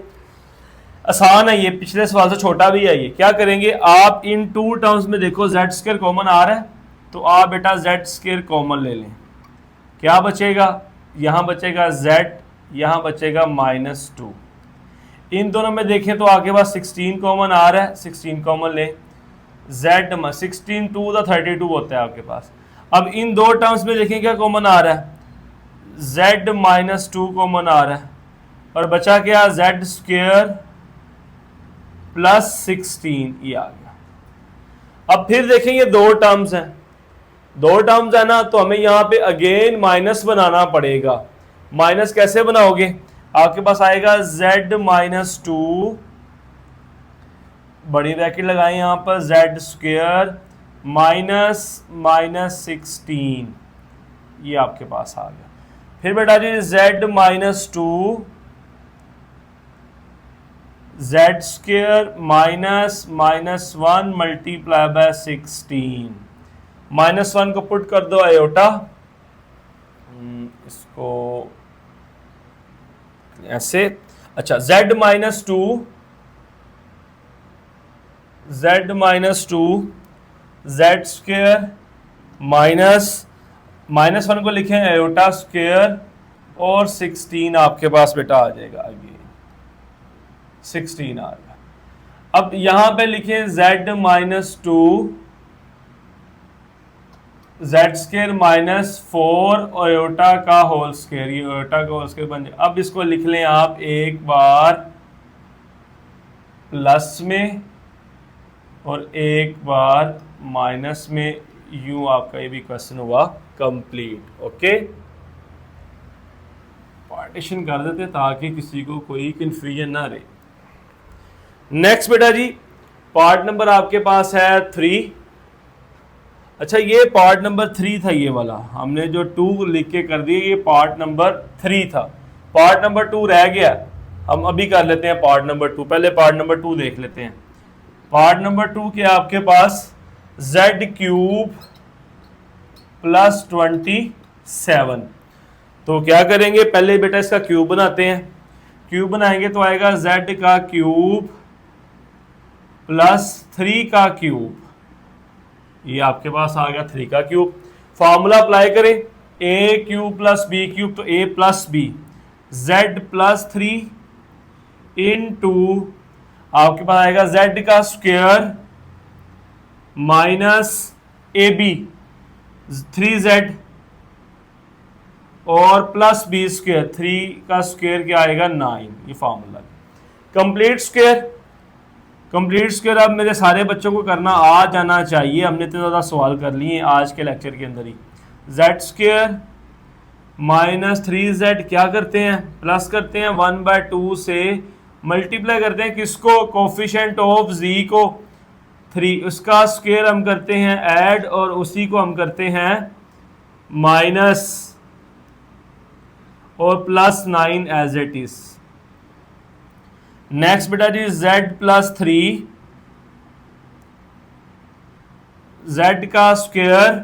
आसान है ये, पिछले सवाल से छोटा भी है। ये क्या करेंगे, आप इन 2 टर्म्स में देखो z स्क्वायर कॉमन आ रहा है, तो आप बेटा z स्क्वायर कॉमन ले लें। क्या बचेगा, यहाँ बचेगा z, यहाँ बचेगा -2। इन दोनों में देखें तो आपके पास 16 कॉमन आ रहा है, 16 कॉमन लें, z 16 2 द 32 होता है आपके पास। अब इन दो टर्म्स में देखें क्या कॉमन आ रहा है, z -2 कॉमन आ रहा है, और बचा क्या, z स्क्वायर प्लस 16, ये आ गया। अब फिर देखें ये दो टर्म्स हैं, दो टर्म्स है ना, तो हमें यहाँ पे अगेन माइनस बनाना पड़ेगा। माइनस कैसे बनाओगे, आपके पास आएगा z -2, बड़ी ब्रैकेट लगाएं यहाँ पर, z स्क्वायर माइनस 16, ये आपके पास आ गया। फिर बेटा जी z -2 z square -1 multiply by 16, -1 को पुट कर दो आयोटा, इसको ऐसे, अच्छा, z minus two, Z square minus one को लिखें आयोटा स्क्वेयर और 16 आपके पास बेटा आ जाएगा, आगे 16 आ गया। अब यहां पे लिखें z minus two, Z square minus 4 और आयोटा का होल स्क्वेयर, ये आयोटा का होल स्क्वेयर बन जाए। अब इसको लिख लें आप एक बार प्लस में और एक बार माइनस में, यूं आपका ये भी क्वेश्चन हुआ कंप्लीट। ओके, पार्टीशन कर देते ताकि किसी को कोई कंफ्यूजन ना रहे। नेक्स्ट बेटा जी, पार्ट नंबर आपके पास है 3। अच्छा, ये पार्ट नंबर 3 था, ये वाला हमने जो 2 लिख के कर दिया, ये पार्ट नंबर 3 था। पार्ट नंबर 2 रह गया, हम अभी कर लेते हैं पार्ट नंबर 2। पहले पार्ट नंबर 2 देख लेते हैं। पार्ट नंबर 2 के आपके पास z क्यूब प्लस 27। तो क्या करेंगे, पहले बेटा इसका क्यूब बनाते हैं। क्यूब बनाएंगे तो आएगा z का क्यूब प्लस 3 का क्यूब, ये आपके पास आ गया 3 का क्यूब। फॉर्मूला अप्लाई करें, a cube plus b cube, तो a plus b, z plus 3 into आपके पास आएगा z का square minus A B 3z और प्लस बी स्क्वायर, 3 का स्क्वायर क्या आएगा 9, ये formula. Complete square, complete square अब मेरे सारे बच्चों को करना आ जाना चाहिए, हमने इतने ज़्यादा सवाल कर लिए हैं आज के लेक्चर के अंदर ही। जेड स्क्वायर माइनस 3z क्या करते हैं, प्लस करते हैं 1/2 से मल्टीप्लाई करते हैं किसको, कोफिशिएंट ऑफ z को 3, उसका स्क्वायर हम करते हैं ऐड और उसी को हम करते हैं माइनस और plus 9 as it is. Next बेटा जी, z प्लस 3, z का स्क्वायर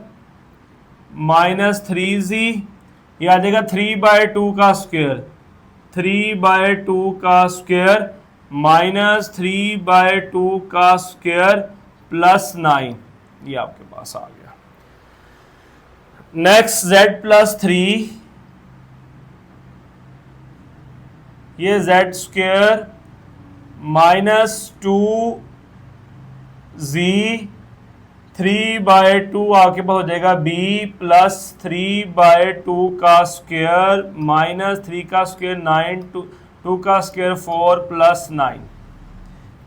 माइनस 3z, ये आ जाएगा 3/2 का स्क्वायर, 3/2 का स्क्वायर माइनस 3/2 का स्क्वायर प्लस 9, ये आपके पास आ गया। नेक्स्ट z प्लस 3, ये z स्क्वायर माइनस 2z 3/2 आपके पास हो जाएगा b प्लस 3/2 का स्क्वायर माइनस 3 का स्क्वायर 9 2 का स्क्वायर 4 प्लस 9।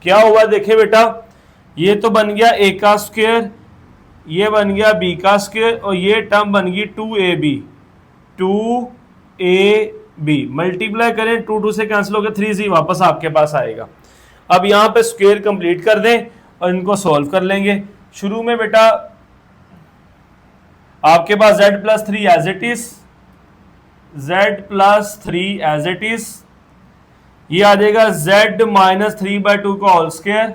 क्या हुआ देखें बेटा, ये तो बन गया a का स्क्वायर, ये बन गया b का स्क्वायर और ये टर्म बन गई 2ab, 2ab मल्टीप्लाई करें 2 से कैंसिल हो गया, 3z वापस आपके पास आएगा। अब यहां पे स्क्वायर कंप्लीट कर दें और इनको सॉल्व कर लेंगे। शुरू में बेटा आपके पास z plus 3 as it is, z plus 3 as it is, ये आ जाएगा z माइनस 3/2 का होल स्क्वायर,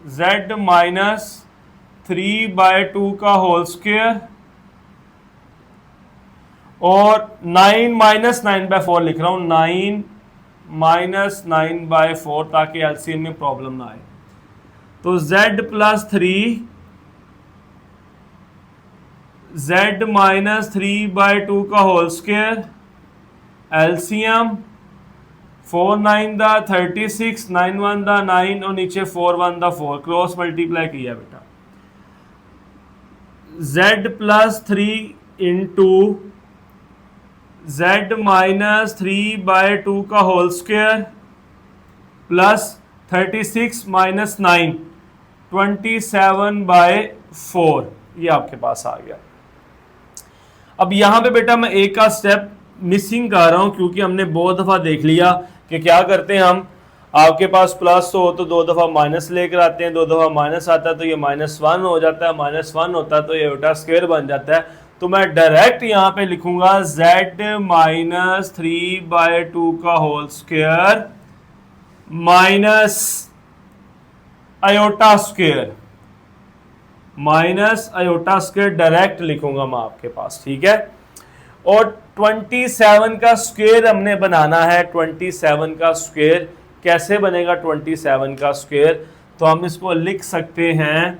z माइनस 3/2 का होल स्क्वायर और 9 माइनस 9/4 लिख रहा हूं, 9 माइनस 9/4 ताकि एलसीएम में प्रॉब्लम ना आए। तो z प्लस 3, z माइनस 3/2 का होल स्क्वायर, एलसीएम 4 9 दा 36, 9 1 दा 9 और नीचे 4 1 दा 4, क्रॉस मल्टीप्लाई किया बेटा। z plus 3 into z minus 3/2 का होल स्क्वायर प्लस 36 माइनस 9 27/4, ये आपके पास आ गया। अब यहां पे बेटा मैं एक का स्टेप मिसिंग कर रहा हूं क्योंकि हमने बहुत दफा देख लिया कि क्या करते हैं हम, आपके पास प्लस हो तो 2 दफा माइनस लेकर आते हैं, 2 दफा माइनस आता है तो ये -1 हो जाता है, -1 होता है तो ये उल्टा स्क्वायर बन जाता है। तो मैं डायरेक्ट यहां पे लिखूंगा z माइनस 3/2 का whole square minus iota square, minus iota square direct लिखूंगा मैं आपके पास, ठीक है। और 27 का स्क्वायर हमने बनाना है। 27 का स्क्वायर कैसे बनेगा? 27 का स्क्वायर तो हम इसको लिख सकते हैं,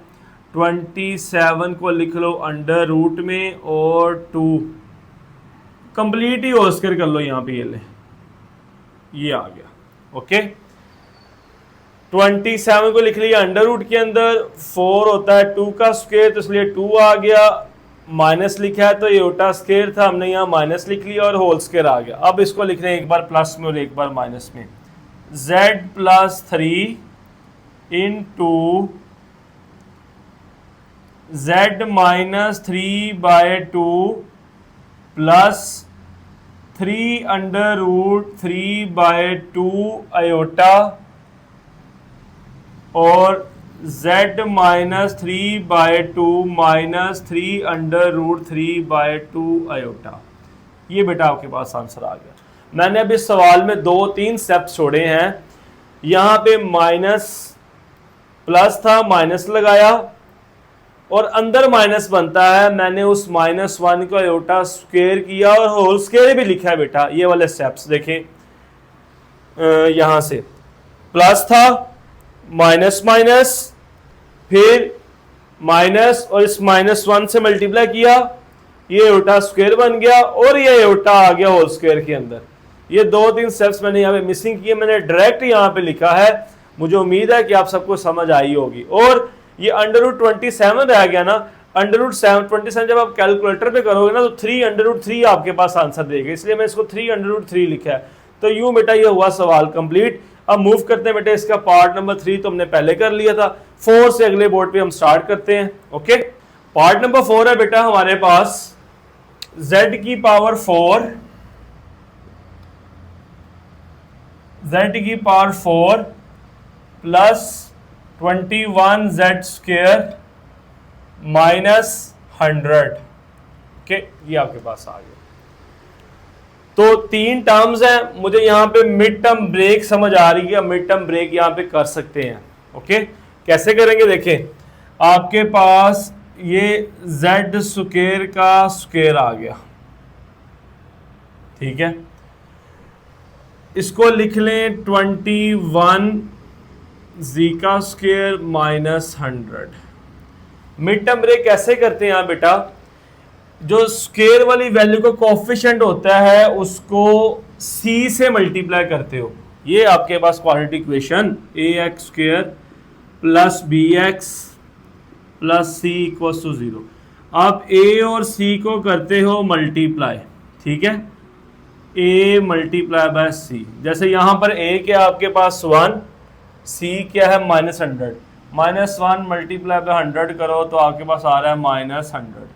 27 को लिख लो अंडर रूट में और 2 कंप्लीट ही होल स्क्वायर कर लो यहाँ पे, ये आ गया। ओके, 27 को लिख लिया अंडर रूट के अंदर, 4 होता है 2 का स्क्वायर तो इसलिए 2 आ गया, माइनस लिखा है तो एयोटा स्क्वायर था, हमने यहाँ माइनस लिख लिया और होल स्क्वायर आ गया। अब इसको लिख रहे हैं एक बार प्लस में और एक बार माइनस में, z plus 3 into z minus 3/2 plus 3 under root 3/2 iota और z minus 3/2 minus 3 under root 3/2 iota. ये बेटा आपके पास आंसर आ गया। मैंने अब इस सवाल में 2-3 स्टेप्स छोड़े हैं। यहाँ पे माइनस प्लस था, माइनस लगाया और अंदर माइनस बनता है, मैंने उस -1 को आयोटा स्क्वायर किया और होल स्क्वायर भी लिखा है बेटा। ये वाले स्टेप्स देखें, यहाँ से प्लस था, माइनस माइनस, फिर माइनस और इस -1 से मल्टीप्लाई किया, ये आयोटा स्क्वायर बन गया और ये आयोटा आ गया होल स्क्वायर के अंदर। ये 2-3 स्टेप्स मैंने यहाँ पे मिसिंग किए, मैंने डायरेक्ट यहाँ पे लिखा है। मुझे उम्मीद है कि आप सबको समझ आई होगी। और ये अंडर रूट 27 रह गया ना, अंडर रूट 27 जब आप कैलकुलेटर पे करोगे ना तो 3 अंडर रूट 3 आपके पास आंसर देगा, इसलिए मैं इसको 3 अंडर रूट 3 लिखा है। तो यूं बेटा ये हुआ सवाल कंप्लीट। अब मूव करते हैं बेटा, इसका पार्ट नंबर 3 तो हमने पहले कर लिया था, 4 से अगले बोर्ड पे हम स्टार्ट करते हैं। ओके, पार्ट नंबर 4 है बेटा हमारे पास z की power 4 plus 21z square minus 100। Okay, ये आपके पास आ गया। तो 3 टर्म्स हैं, मुझे यहाँ पे मिड टर्म ब्रेक समझ आ रही है, मिड टर्म ब्रेक यहाँ पे कर सकते हैं। ओके, कैसे करेंगे देखें, आपके पास ये z स्क्वायर का स्क्वायर आ गया, ठीक है, इसको लिख लें 21 z का square minus 100। Mid term break कैसे करते हैं यहाँ बेटा, जो स्क्वायर वाली वैल्यू का कोएफिशिएंट होता है उसको c से मल्टीप्लाई करते हो। ये आपके पास quadratic equation ax square plus bx plus c equals to 0। आप a और c को करते हो मल्टीप्लाई, ठीक है, a मल्टीप्लाई बाय c। जैसे यहाँ पर a क्या आपके पास 1, c क्या है -100, -1 मल्टीप्लाई बाय 100 करो तो आपके पास आ रहा है -100।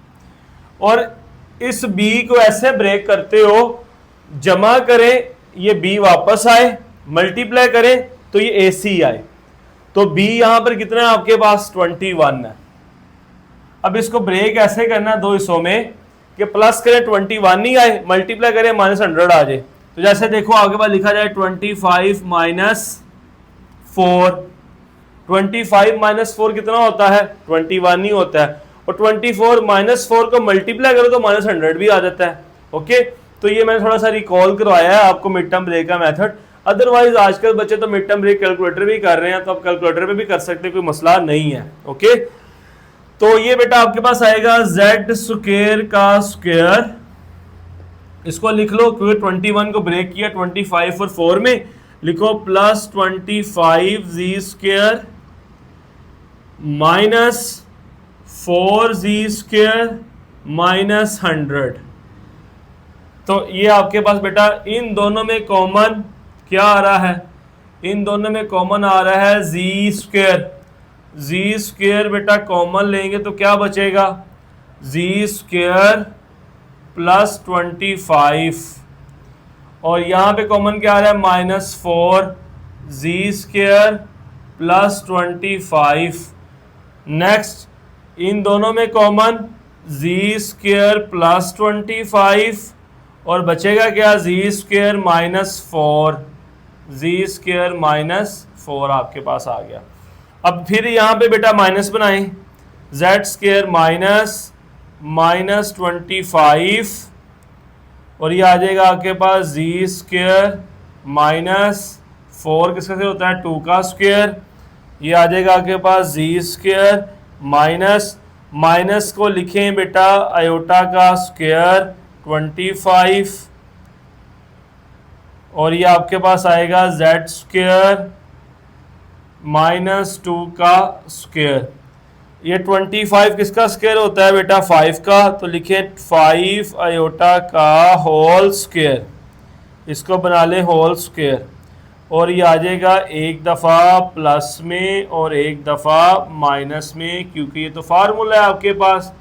और इस b को ऐसे ब्रेक करते हो, जमा करें ये b वापस आए, मल्टीप्लाई करें तो ये ac आए, तो b यहां पर कितना है आपके पास 21 है। अब इसको ब्रेक ऐसे करना दो हिस्सों में कि प्लस करें 21 नहीं आए, मल्टीप्लाई करें -100 आ जाए। तो जैसे देखो आगे बाद लिखा जाए 25 माइनस 4, 25 - 4 कितना होता है 21 ही होता है, और 24 - 4 को मल्टीप्लाई करो तो -100 भी आ जाता है। ओके, तो ये मैंने थोड़ा सा रिकॉल करवाया है आपको मिड टर्म ब्रेक का मेथड। अदरवाइज आजकल बच्चे तो मिड टर्म ब्रेक कैलकुलेटर भी कर रहे हैं, तो आप कैलकुलेटर पे भी कर सकते हैं, कोई मसला नहीं है। ओके, तो ये बेटा आपके पास आएगा z स्क्वायर का स्क्वायर, इसको लिख लो क्योंकि 21 को ब्रेक किया 25 और 4 में, लिखो plus 25z square minus 4z square minus 100। तो ये आपके पास बेटा इन दोनों में कॉमन क्या आ रहा है, इन दोनों में कॉमन आ रहा है z स्क्वायर। z स्क्वायर बेटा कॉमन लेंगे तो क्या बचेगा, z स्क्वायर प्लस 25, और यहाँ पे कॉमन क्या आ रहा है -4 z square plus 25। Next in दोनों में कॉमन z स्क्वायर प्लस 25 और बचेगा क्या z स्क्वायर -4, z स्क्वायर -4 आपके पास आ गया। अब फिर यहाँ पे बेटा माइनस बनाएं, z स्क्वायर -25 और ये आ जाएगा आपके पास जी स्क्वायर माइनस 4 किसका स्क्वायर होता है 2 का स्क्वायर। ये आ जाएगा आपके पास जी स्क्वायर माइनस माइनस को लिखें बेटा आयोटा का स्क्वायर 25 और ये आपके पास आएगा जेड स्क्वायर माइनस 2 का स्क्वायर। ये 25 किसका स्क्वायर होता है बेटा 5 का, तो लिखे 5 आयोटा का होल स्क्वायर, इसको बना ले होल स्क्वायर। और ये आ जाएगा एक दफ़ा प्लस में और एक दफ़ा माइनस में, क्योंकि ये तो फार्मूला है आपके पास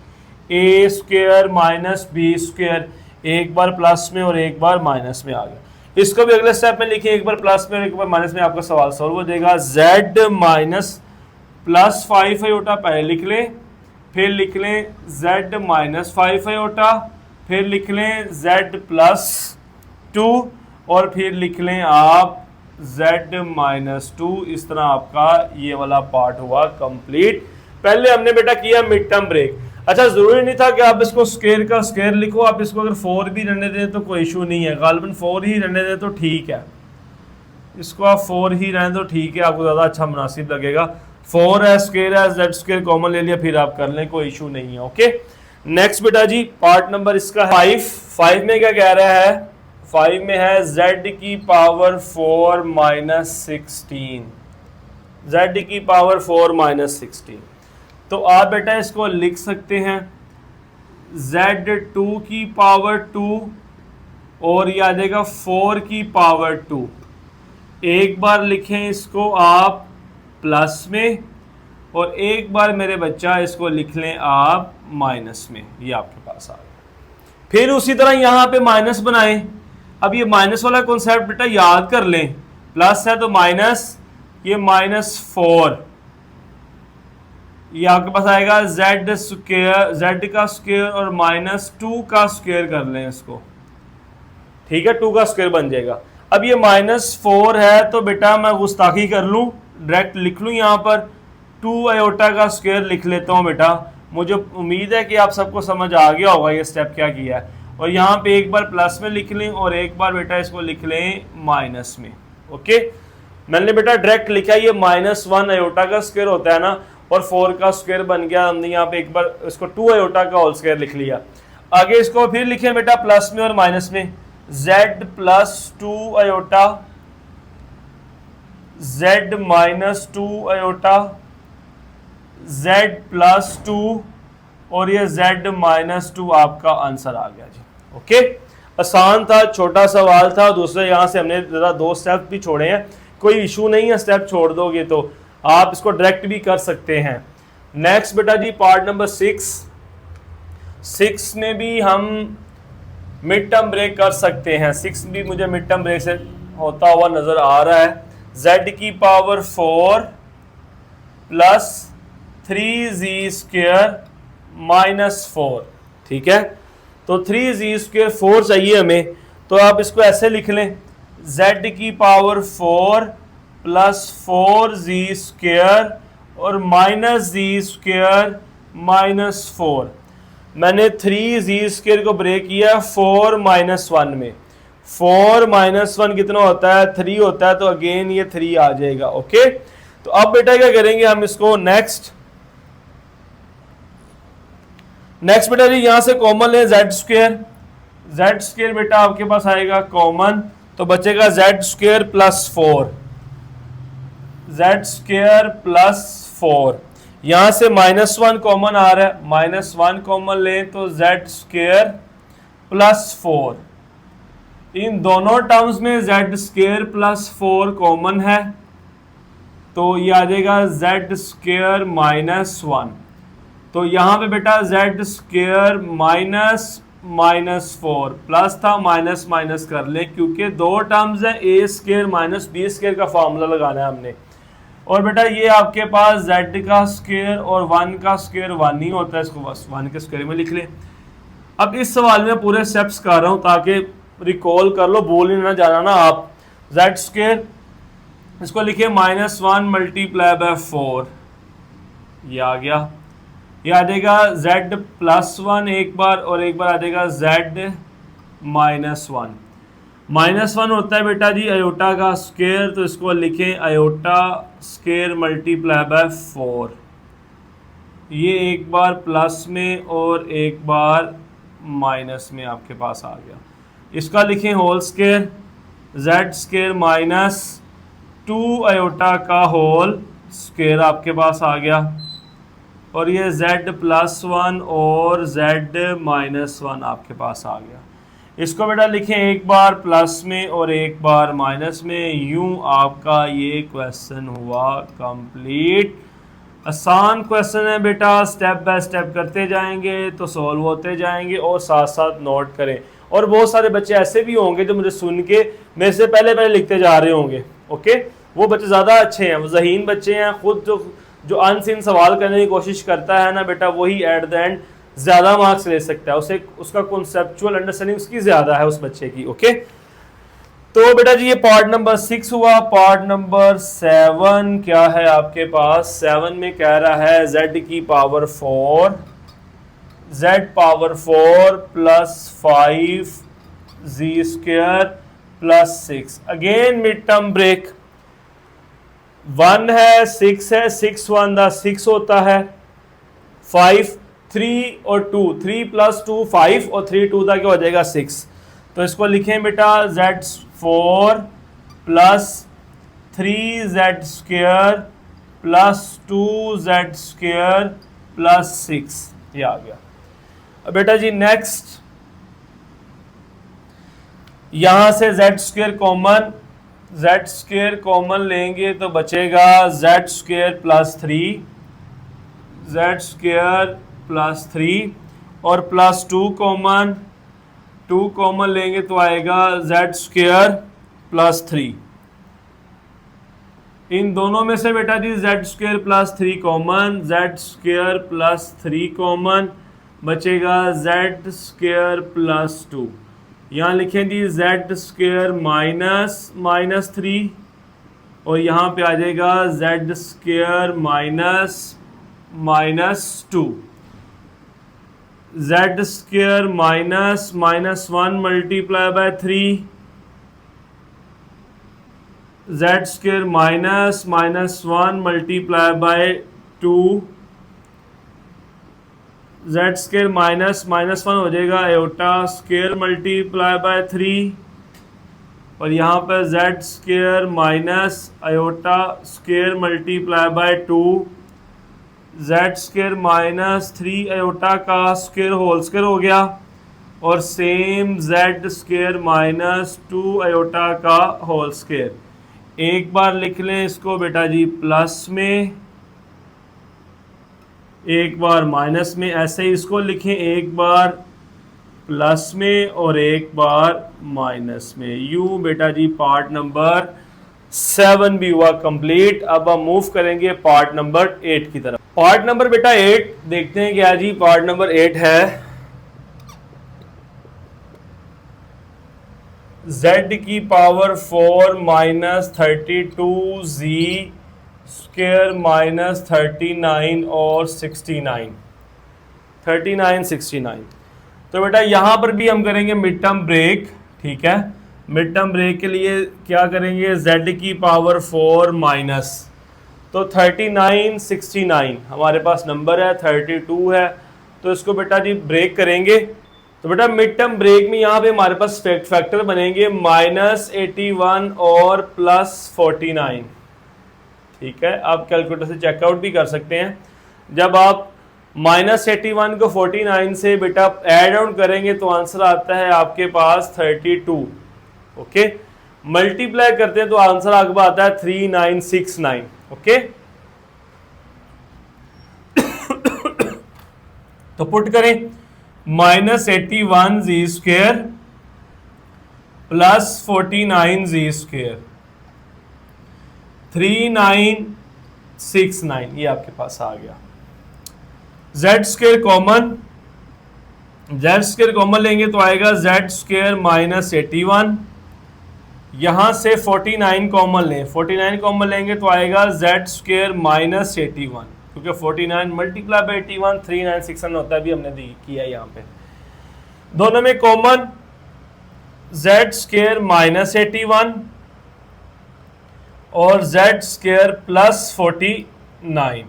a square minus B square, एक बार प्लस में और एक बार माइनस में आ गया। इसको भी अगले स्टेप में लिखिए, एक बार प्लस में और एक बार माइनस में, आपका सवाल सॉल्व हो जाएगा। z माइनस प्लस 5 आयोटा पहले लिख लें, फिर लिख लें z माइनस 5 आयोटा, फिर लिख लें z प्लस 2 और फिर लिख लें आप z माइनस 2। इस तरह आपका ये वाला पार्ट हुआ कंप्लीट। पहले हमने बेटा किया मिड टर्म ब्रेक। अच्छा, जरूरी नहीं था कि आप इसको स्क्वायर का स्क्वायर लिखो, आप इसको अगर 4 भी रहने दें तो कोई इशू नहीं है, गालिबन 4 ही रहने दें तो ठीक है, इसको आप 4 ही रहने दो ठीक है, आपको ज़्यादा अच्छा मुनासिब लगेगा। 4 है स्क्वायर है, जेड स्क्वायर कॉमन ले लिया, फिर आप कर लें, कोई इशू नहीं है। ओके, नेक्स्ट बेटा जी पार्ट नंबर इसका 5 में क्या कह रहा है, 5 में है z की पावर 4 माइनस 16, z की पावर 4 माइनस 16। तो आप बेटा इसको लिख सकते हैं z2 की पावर 2 और ये आ जाएगा 4 की पावर 2। एक बार लिखें इसको आप प्लस में और एक बार मेरे बच्चा इसको लिख लें आप माइनस में, ये आपके पास आ गया। फिर उसी तरह यहाँ पे माइनस बनाएं। अब ये माइनस वाला कॉन्सेप्ट बेटा याद कर लें, प्लस है तो माइनस, ये -4, ये आपके पास आएगा z स्क्वायर, z का स्क्वायर और -2 का स्क्वायर कर लें इसको, ठीक है, 2 का स्क्वायर बन जाएगा। अब ये -4 है तो बेटा मैं गुस्ताखी कर लूँ, डायरेक्ट लिख लूँ यहाँ पर 2 आयोटा का स्क्वायर लिख लेता हूँ बेटा। मुझे उम्मीद है कि आप सबको समझ आ गया होगा ये स्टेप क्या किया है। और यहाँ पे एक बार प्लस में लिख लें और एक बार बेटा इसको लिख लें माइनस में। ओके, मैंने बेटा डायरेक्ट लिखा, ये -1 आयोटा का स्क्वायर होता है ना, और 4 का स्क्वायर बन गया। हमने यहाँ पे एक बार इसको 2 आयोटा का होल स्क्वायर लिख लिया। आगे इसको फिर लिखें बेटा प्लस में और माइनस में, z plus 2 iota, z minus 2 iota, z plus 2 और ये z माइनस 2 आपका आंसर आ गया जी। ओके, आसान था, छोटा सवाल था। दूसरे यहाँ से हमने ज़रा 2 स्टेप भी छोड़े हैं, कोई इशू नहीं है, स्टेप छोड़ दोगे तो आप इसको डायरेक्ट भी कर सकते हैं। नेक्स्ट बेटा जी पार्ट नंबर 6 में भी हम मिड टर्म ब्रेक कर सकते हैं। 6 भी मुझे मिड टर्म ब्रेक से होता हुआ नज़र आ रहा है। z की power 4 plus 3z square minus 4, ठीक है, तो 3z स्क्वायर 4 चाहिए हमें, तो आप इसको ऐसे लिख लें z की पावर 4 प्लस 4z स्क्वायर और माइनस z स्क्वायर माइनस 4। मैंने 3z स्क्वायर को ब्रेक किया 4 माइनस 1 में। 4 माइनस 1 कितना होता है, 3 होता है, तो अगेन ये 3 आ जाएगा। ओके, तो अब बेटा क्या करेंगे हम इसको, नेक्स्ट बेटा जी यहाँ से कॉमन ले z स्क्वायर बेटा आपके पास आएगा कॉमन, तो बचेगा z square plus 4, z square plus 4। यहाँ से -1 कॉमन आ रहा है, -1 कॉमन लें तो z स्क्वायर प्लस 4। इन दोनों टर्म्स में z स्क्वायर प्लस 4 कॉमन है, तो ये आ जाएगा z स्क्वायर -1। तो यहाँ पे बेटा z स्क्वायर -4 प्लस था, माइनस माइनस कर ले, क्योंकि 2 टर्म्स है, a स्क्वायर माइनस b स्क्वायर का फॉर्मूला लगाना है हमने। और बेटा ये आपके पास z का स्क्वायर और 1 का स्क्वायर 1 ही होता है, इसको बस 1 के स्क्वायर में लिख लें। अब इस सवाल में पूरे स्टेप्स कर रहा हूँ ताकि रिकॉल कर लो, भूल ही ना जाना ना आप। z स्क्वायर इसको लिखिए -1 मल्टीप्लाई बाय 4, ये आ गया। ये आ जाएगा z प्लस 1 एक बार और एक बार आ जाएगा z -1। -1 होता है बेटा जी आयोटा का स्क्वायर, तो इसको लिखें आयोटा स्क्वायर मल्टीप्लाई बाय 4। ये एक बार प्लस में और एक बार माइनस में आपके पास आ गया। इसका लिखें whole square, z square minus 2 iota का होल स्क्वायर आपके पास आ गया, और ये z+1 और z-1 आपके पास आ गया। इसको बेटा लिखें एक बार प्लस में और एक बार माइनस में। यूं आपका ये क्वेश्चन हुआ कंप्लीट। आसान क्वेश्चन है बेटा, स्टेप बाय स्टेप करते जाएंगे तो सॉल्व होते जाएंगे, और साथ साथ नोट करें। और बहुत सारे बच्चे ऐसे भी होंगे जो मुझे सुन के मेरे से पहले लिखते जा रहे होंगे। ओके, वो बच्चे ज़्यादा अच्छे हैं, वो ज़हीन बच्चे हैं। खुद जो अनसीन सवाल करने की कोशिश करता है ना बेटा, वही एट द एंड ज़्यादा मार्क्स ले सकता है। उसे उसका कॉन्सेप्चुअल अंडरस्टैंडिंग उसकी ज़्यादा है उस बच्चे की। ओके, तो बेटा जी ये पार्ट नंबर 6 हुआ। पार्ट नंबर 7 क्या है आपके पास? 7 में कह रहा है z की power 4, z power 4 plus 5 z² plus 6। Again mid term break, 1 है 6 है, 6 1 दा 6 होता है, 5 3 और 2, 3 + 2 5 और 3 2 दा क्या हो जाएगा 6। तो इसको लिखें बेटा z4 plus 3z² plus 2z² plus 6, ये आ गया। अब बेटा जी नेक्स्ट, यहां से z² कॉमन, z² कॉमन लेंगे तो बचेगा z² प्लस 3, z² प्लस 3 और प्लस 2 कॉमन, 2 कॉमन लेंगे तो आएगा z² प्लस 3। इन दोनों में से बेटा जी z² plus 3 common, z² plus 3 common, बचेगा z² प्लस 2। यहाँ लिखें जी z² माइनस 3 और यहाँ पे आ जाएगा z² minus 2। z² -1 multiply by 3, z² -1 multiply by 2, z² -1 हो जाएगा आयोटा स्क्वायर मल्टीप्लाई बाय 3, और यहाँ पर z² minus iota square multiply by 2, z² -3 iota का स्क्वायर होल स्क्वायर हो गया, और सेम z² -2 आयोटा का होल स्क्वायर। एक बार लिख लें इसको बेटा जी प्लस में, एक बार माइनस में, ऐसे ही इसको लिखें एक बार प्लस में और एक बार माइनस में। यूं बेटा जी पार्ट नंबर 7 भी हुआ कंप्लीट। अब हम मूव करेंगे पार्ट नंबर 8 की तरफ। पार्ट नंबर बेटा 8 देखते हैं क्या जी। पार्ट नंबर 8 है z की पावर 4 माइनस 32z² माइनस 39 और 69, 39 69। तो बेटा यहाँ पर भी हम करेंगे मिड टर्म ब्रेक। ठीक है, मिड टर्म ब्रेक के लिए क्या करेंगे, z की पावर 4 माइनस, तो 39 69 हमारे पास नंबर है, 32 है, तो इसको बेटा जी ब्रेक करेंगे। तो बेटा मिड टर्म ब्रेक में यहाँ पे हमारे पास फैक्टर बनेंगे -81 और +49। ठीक है, आप कैलकुलेटर से चेकआउट भी कर सकते हैं। जब आप -81 को 49 से बेटा ऐड आउट करेंगे तो आंसर आता है आपके पास 32। ओके, मल्टीप्लाई करते हैं तो आंसर आपके पास आता है 3969। ओके, तो पुट करें -81z² प्लस 49z², 3969, ये आपके पास आ गया। z² कॉमन, z² कॉमन लेंगे तो आएगा z² -81, यहां से 49 कॉमन लें, 49 कॉमन लेंगे तो आएगा z² -81, क्योंकि 49 मल्टीप्लाई बाय 81 3969 होता है, भी हमने किया यहाँ पे। दोनों में कॉमन जेड स्क्वायर माइनस 81 और जेड स्क्वायर प्लस 49।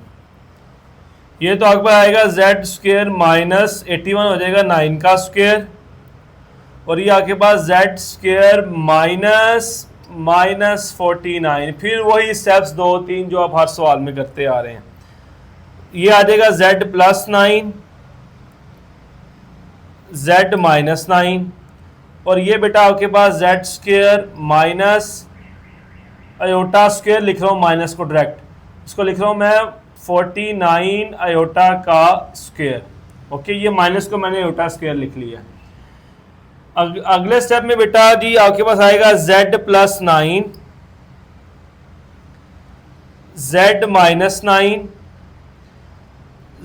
ये तो आपके पास आएगा जेड स्क्वायर माइनस 81 हो जाएगा 9 का स्क्वायर, और ये आपके पास जेड स्क्वायर माइनस 49। फिर वही स्टेप्स 2-3 जो आप हर सवाल में करते आ रहे हैं। ये आ जाएगा जेड प्लस 9, जेड माइनस 9, और ये बेटा आपके पास z square minus iota square लिख रहा हूँ, माइनस को डायरेक्ट, इसको लिख रहा हूँ मैं 49 आयोटा का स्क्वायर। ओके, ये माइनस को मैंने आयोटा स्क्वायर लिख लिया। अगले स्टेप में बेटा जी आपके पास आएगा z plus 9, z minus 9,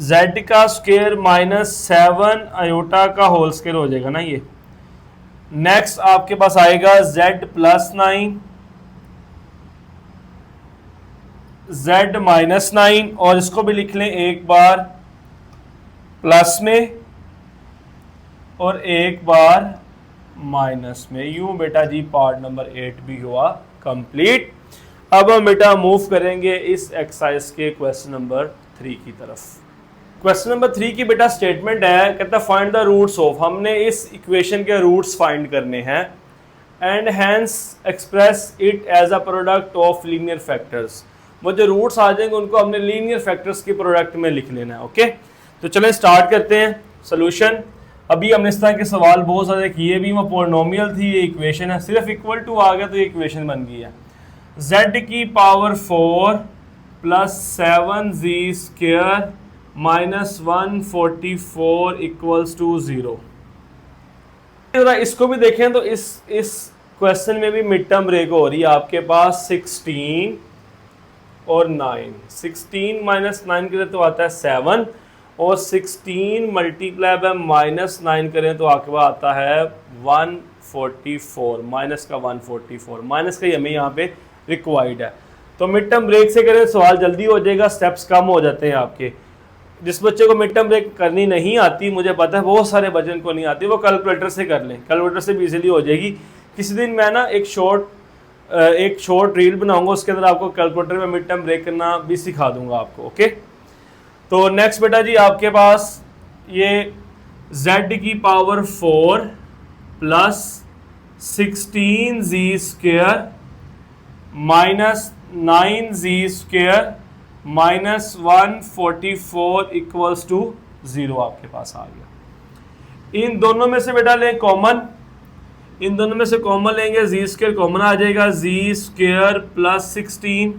z का स्क्वायर माइनस 7 आयोटा का होल स्क्वायर हो जाएगा ना ये। नेक्स्ट आपके पास आएगा z प्लस 9, z माइनस 9, और इसको भी लिख लें एक बार प्लस में और एक बार माइनस में। यूं बेटा जी पार्ट नंबर 8 भी हुआ कंप्लीट। अब हम बेटा मूव करेंगे इस एक्सरसाइज के क्वेश्चन नंबर 3 की तरफ। क्वेश्चन नंबर 3 की बेटा स्टेटमेंट है, कहता है फाइंड द रूट्स ऑफ, हमने इस इक्वेशन के रूट्स फाइंड करने हैं, and hence express it as a product of linear factors. वो जो रूट्स आ जाएंगे उनको हमने लीनियर फैक्टर्स के प्रोडक्ट में लिख लेना है। ओके, तो चलें स्टार्ट करते हैं सोल्यूशन। अभी हमने इस तरह के सवाल बहुत सारे किए भी, वो पोलिनोमियल थी, ये इक्वेशन है, सिर्फ इक्वल टू आ गया तो ये इक्वेशन बन गई है। z की power 4 plus 7z square minus 144 equals to 0। इसको भी देखें तो इस क्वेश्चन में भी मिड टर्म ब्रेक हो रही है आपके पास 16 और 9। 16 माइनस 9 करें तो आता है 7, और 16 मल्टीप्लाई बाय माइनस 9 करें तो आपके पास आता है 144, माइनस का 144, माइनस का हमें यहाँ पे रिक्वायर्ड है। तो मिड टर्म ब्रेक से करें सवाल जल्दी हो जाएगा, स्टेप्स कम हो जाते हैं आपके। जिस बच्चे को मिड टर्म ब्रेक करनी नहीं आती, मुझे पता है बहुत सारे बच्चों को नहीं आती, वो कैलकुलेटर से कर लें, कैलकुलेटर से भी इजीली हो जाएगी। किसी दिन मैं ना एक शॉर्ट रील बनाऊंगा, उसके अंदर आपको कैलकुलेटर में मिड टर्म ब्रेक करना भी सिखा दूंगा आपको। ओके, तो नेक्स्ट बेटा जी आपके पास ये z की power 4 plus 16z square minus 9z square minus 144 equals to 0 आपके पास आ गया। इन दोनों में से बेटा लें कॉमन, इन दोनों में से कॉमन लेंगे, z स्क्वायर कॉमन आ जाएगा, z square plus 16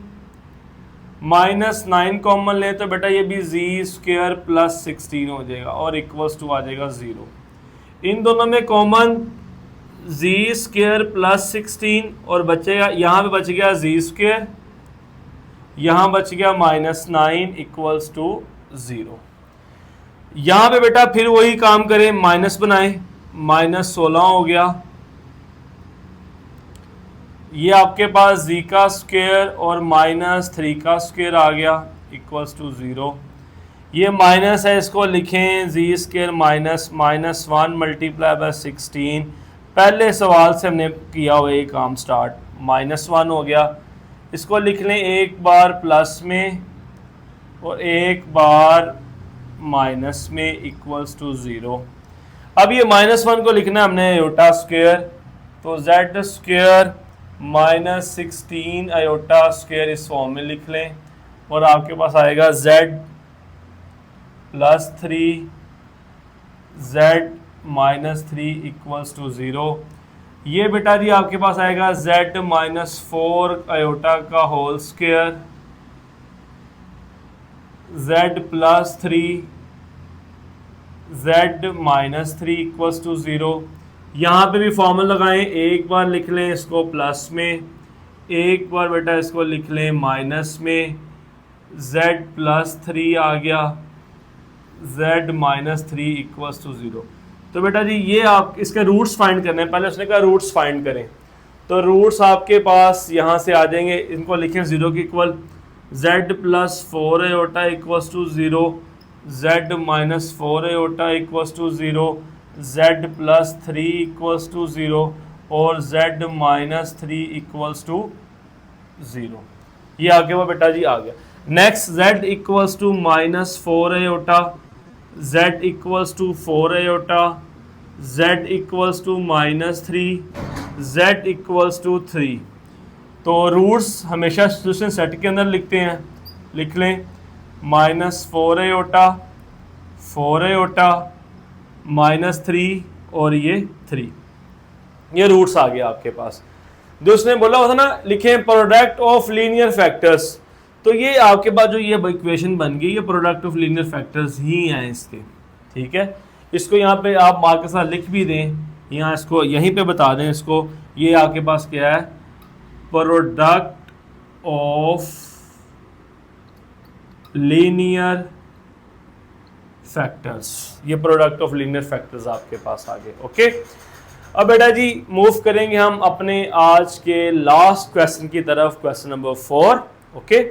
minus 9 common ले तो बेटा ये भी z स्क्वायर प्लस 16 हो जाएगा, और इक्वल्स टू आ जाएगा 0। इन दोनों में कॉमन z स्क्वायर प्लस 16, और बचेगा यहाँ पे बच गया z स्क्वायर, यहाँ बच गया माइनस 9 इक्वल्स टू 0। यहाँ पे बेटा फिर वही काम करें, माइनस बनाएं, माइनस 16 हो गया, ये आपके पास z का स्क्वायर और माइनस 3 का स्क्वायर आ गया इक्वल्स टू 0। ये माइनस है, इसको लिखें z square minus 1 multiply by 16। पहले सवाल से हमने किया हुआ ये काम स्टार्ट, माइनस 1 हो गया, इसको लिख लें एक बार प्लस में और एक बार माइनस में इक्वल्स टू 0। अब ये माइनस 1 को लिखना है हमने आयोटा स्क्वायर, तो z square minus 16 iota square इस फॉर्म में लिख लें, और आपके पास आएगा z plus 3 z minus 3 equals to 0। ये बेटा जी आपके पास आएगा z माइनस 4 आयोटा का whole square, z plus 3 z minus 3 equals to 0। यहाँ पे भी फॉर्मूला लगाएं, एक बार लिख लें इसको प्लस में, एक बार बेटा इसको लिख लें माइनस में, z प्लस 3 आ गया, z माइनस 3 इक्वल्स टू 0। तो बेटा जी ये आप इसके रूट्स फाइंड करने हैं, पहले उसने कहा रूट्स फाइंड करें, तो रूट्स आपके पास यहाँ से आ जाएंगे, इनको लिखें 0 के equal, z plus 4 iota equals to 0, z minus 4 iota equals to 0, z plus 3 equals to 0, और z माइनस 3 इक्वल्स टू 0। ये आ गया बेटा जी, आ गया। Next z equals to minus 4 iota, z equals to 4 iota, z equals to minus 3, z equals to 3। तो roots हमेशा solution set के अंदर लिखते हैं, लिख लें माइनस 4 आयोटा, 4 आयोटा, माइनस 3 और ये 3, ये रूट्स आ गया आपके पास। जो उसने बोला हुआ था ना, लिखें प्रोडक्ट ऑफ लीनियर फैक्टर्स, तो ये आपके पास जो ये इक्वेशन बन गई, ये प्रोडक्ट ऑफ लीनियर फैक्टर्स ही हैं इसके, ठीक है। इसको यहाँ पे आप मार्क के साथ लिख भी दें, यहाँ इसको यहीं पे बता दें इसको, ये आपके पास क्या है, प्रोडक्ट ऑफ लीनियर फैक्टर्स, ये प्रोडक्ट ऑफ लीनियर फैक्टर्स आपके पास आ गए। ओके, अब बेटा जी मूव करेंगे हम अपने आज के लास्ट क्वेश्चन की तरफ, क्वेश्चन नंबर 4। ओके,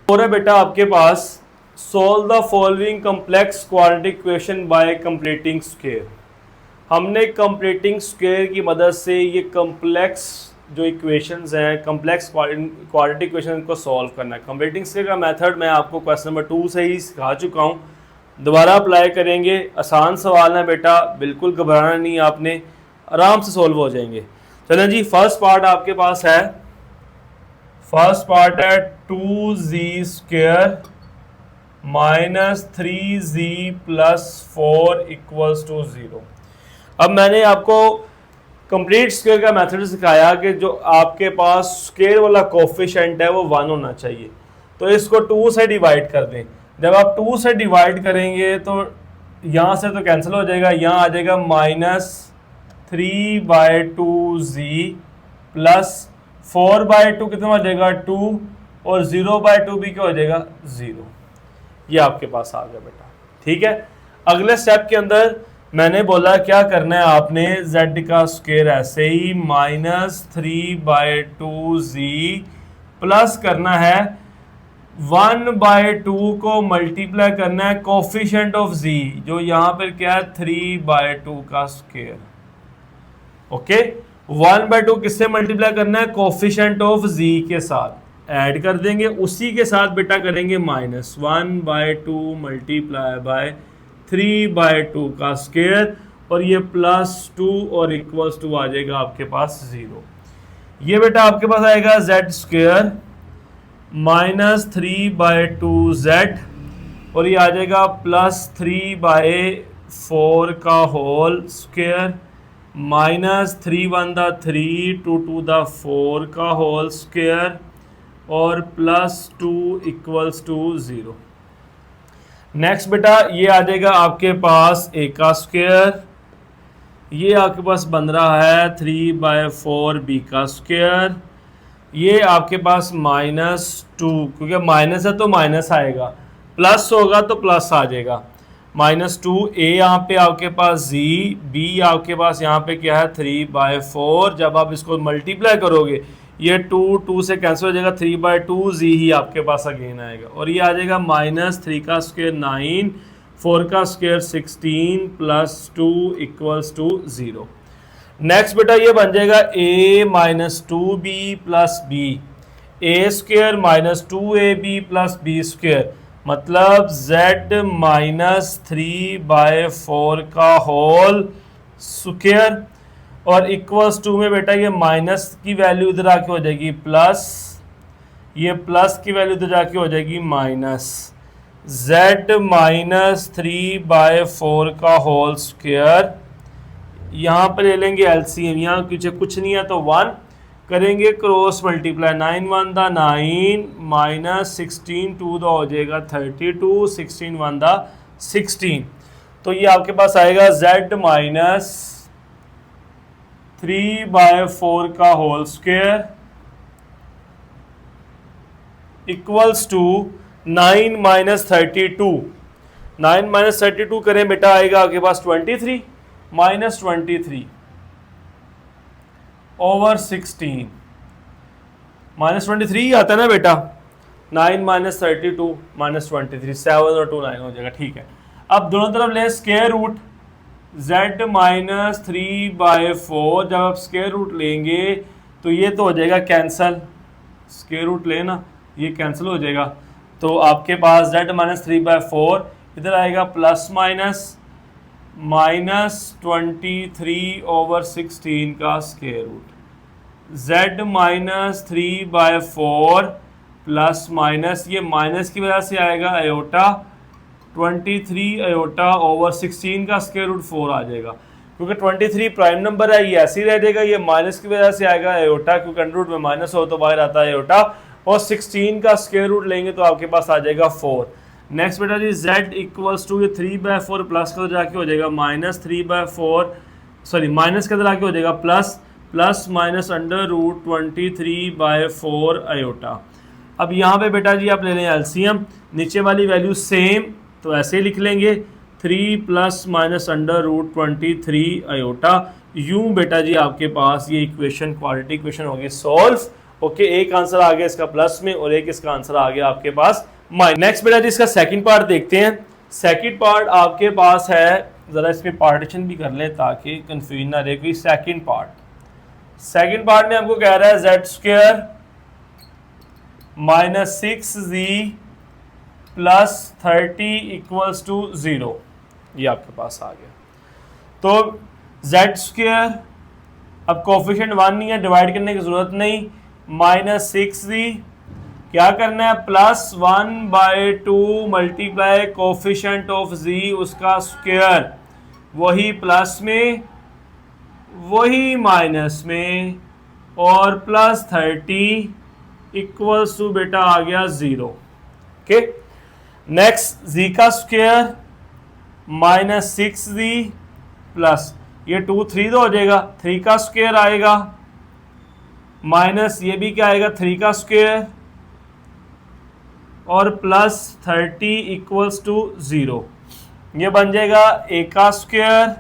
और है बेटा आपके पास, solve the following complex quadratic equation by completing square. हमने कंप्लीटिंग स्क्वायर की मदद से ये कम्प्लेक्स जो इक्वेशंस हैं, कम्प्लेक्स क्वाड्रेटिक इक्वेशन को सॉल्व करना है। कंप्लीटिंग स्क्वायर का मेथड मैं आपको क्वेश्चन नंबर 2 से ही सिखा चुका हूँ, दोबारा अप्लाई करेंगे। आसान सवाल है बेटा, बिल्कुल घबराना नहीं, आपने आराम से सॉल्व हो जाएंगे। चलें जी, फर्स्ट पार्ट आपके पास है, फर्स्ट पार्ट है 2z square minus 3z plus 4 equals to 0। अब मैंने आपको कंप्लीट स्क्वायर का मेथड सिखाया कि जो आपके पास स्क्वायर वाला कोफिशिएंट है वो 1 होना चाहिए, तो इसको 2 से डिवाइड कर दें। जब आप 2 से डिवाइड करेंगे तो यहाँ से तो कैंसिल हो जाएगा, यहाँ आ जाएगा माइनस 3/2z प्लस 4/2 कितना हो जाएगा 2, और 0/2 भी क्या हो जाएगा 0। ये आपके पास आ गया बेटा, ठीक है। अगले स्टेप के अंदर मैंने बोला क्या करना है आपने, z का स्क्वायर ऐसे ही माइनस 3/2z प्लस करना है 1/2 को मल्टीप्लाई करना है कोफिशिएंट ऑफ z, जो यहाँ पर क्या है 3/2 का स्क्वायर। ओके, 1/2 किससे मल्टीप्लाई करना है, कोफिशिएंट ऑफ z के साथ ऐड कर देंगे, उसी के साथ बेटा करेंगे माइनस 1/2 मल्टीप्लाई बाय 3/2 का स्क्वायर, और ये प्लस 2 और इक्वल्स टू आ जाएगा आपके पास 0। ये बेटा आपके पास आएगा z स्क्वायर माइनस 3/2z, और ये आ जाएगा प्लस 3/4 का होल स्क्वायर माइनस 3 × 3 2 × 4 का होल स्क्वायर और प्लस 2 इक्वल्स टू 0। नेक्स्ट बेटा ये आ जाएगा आपके पास a का स्क्वायर, ये आपके पास बन रहा है 3/4 b का स्क्वायर, ये आपके पास माइनस 2, क्योंकि माइनस है तो माइनस आएगा, प्लस होगा तो प्लस आ जाएगा, माइनस 2, a यहाँ पे आपके पास z, b आपके पास यहाँ पे क्या है 3/4। जब आप इसको मल्टीप्लाई करोगे ये 2 से कैंसिल हो जाएगा, 3/2z ही आपके पास अगेन आएगा, और ये आ जाएगा माइनस 3 का स्क्वायर 9, 4 का square 16 plus 2 equals to 0। Next बेटा ये बन जाएगा a minus 2b plus b, a स्क्वायर minus 2ab plus b square, मतलब z माइनस 3/4 का होल स्क्वायर, और इक्वल्स टू में बेटा ये माइनस की वैल्यू इधर आके हो जाएगी प्लस, ये प्लस की वैल्यू इधर जाके हो जाएगी माइनस, z माइनस 3/4 का होल स्क्वायर। यहाँ पर ले लेंगे एलसीएम, यहाँ कुछ नहीं है तो 1 करेंगे, क्रॉस मल्टीप्लाई 9 × 1 = 9 माइनस 16 2 हो जाएगा 32, 16 1 = 16। तो ये आपके पास आएगा z माइनस 3/4 का whole square equals to 9 minus 32, 9 minus 32 करें बेटा आएगा आपके पास 23 माइनस 23 ओवर 16, माइनस 23 आता है ना बेटा, 9 माइनस 32 माइनस 23, 7 और 2 9 हो जाएगा, ठीक है। अब दोनों तरफ लें स्क्वायर रूट, z माइनस 3/4। जब आप स्क्वायर रूट लेंगे तो ये तो हो जाएगा कैंसल, स्क्वायर रूट लेना ये कैंसिल हो जाएगा। तो आपके पास z माइनस 3/4 इधर आएगा प्लस माइनस 23/16 का square root. z minus 3/4 plus minus, ये माइनस की वजह से आएगा आयोटा 23/16 का स्क्वायर रूट 4 आ जाएगा, क्योंकि 23 प्राइम नंबर है, ये ऐसे ही रह जाएगा। ये माइनस की वजह से आएगा आयोटा, क्योंकि अंडर रूट में माइनस हो तो बाहर आता है आयोटा, और 16 का स्क्वायर रूट लेंगे तो आपके पास आ जाएगा 4। नेक्स्ट बेटा जी z इक्वल्स टू ये 3/4 प्लस का जाके हो जाएगा माइनस 3/4, सॉरी माइनस के अंदर आके हो जाएगा plus minus under root 23/4 iota. अब यहाँ पे बेटा जी आप ले लें एलसीएम, नीचे वाली वैल्यू सेम तो ऐसे ही लिख लेंगे 3 plus minus under root 23 iota. यूं बेटा जी आपके पास ये इक्वेशन क्वाड्रेटिक इक्वेशन होगी सॉल्व। ओके, एक आंसर आ गया इसका प्लस में और एक इसका आंसर आ गया आपके पास माइनस। नेक्स्ट बेटा जी इसका सेकंड पार्ट देखते हैं। सेकंड पार्ट आपके पास है, ज़रा इसमें पार्टीशन भी कर लें ताकि कंफ्यूजन ना रहे कोई। सेकंड पार्ट में हमको कह रहा है z square minus 6z plus 30 equals to 0, ये आपके पास आ गया। तो z स्क्वायर, अब कोफिशिएंट 1 नहीं है, डिवाइड करने की जरूरत नहीं, माइनस 6z क्या करना है plus 1/2 multiply coefficient of z उसका स्क्वायर, वही प्लस में वही माइनस में, और प्लस 30 इक्वल्स टू बेटा आ गया 0। ओके, नेक्स्ट z का स्क्वायर माइनस 6z प्लस ये 2 3 तो हो जाएगा, 3 का स्क्वायर आएगा माइनस ये भी क्या आएगा 3 का स्क्वायर, और प्लस 30 इक्वल्स टू 0। ये बन जाएगा a का स्क्वायर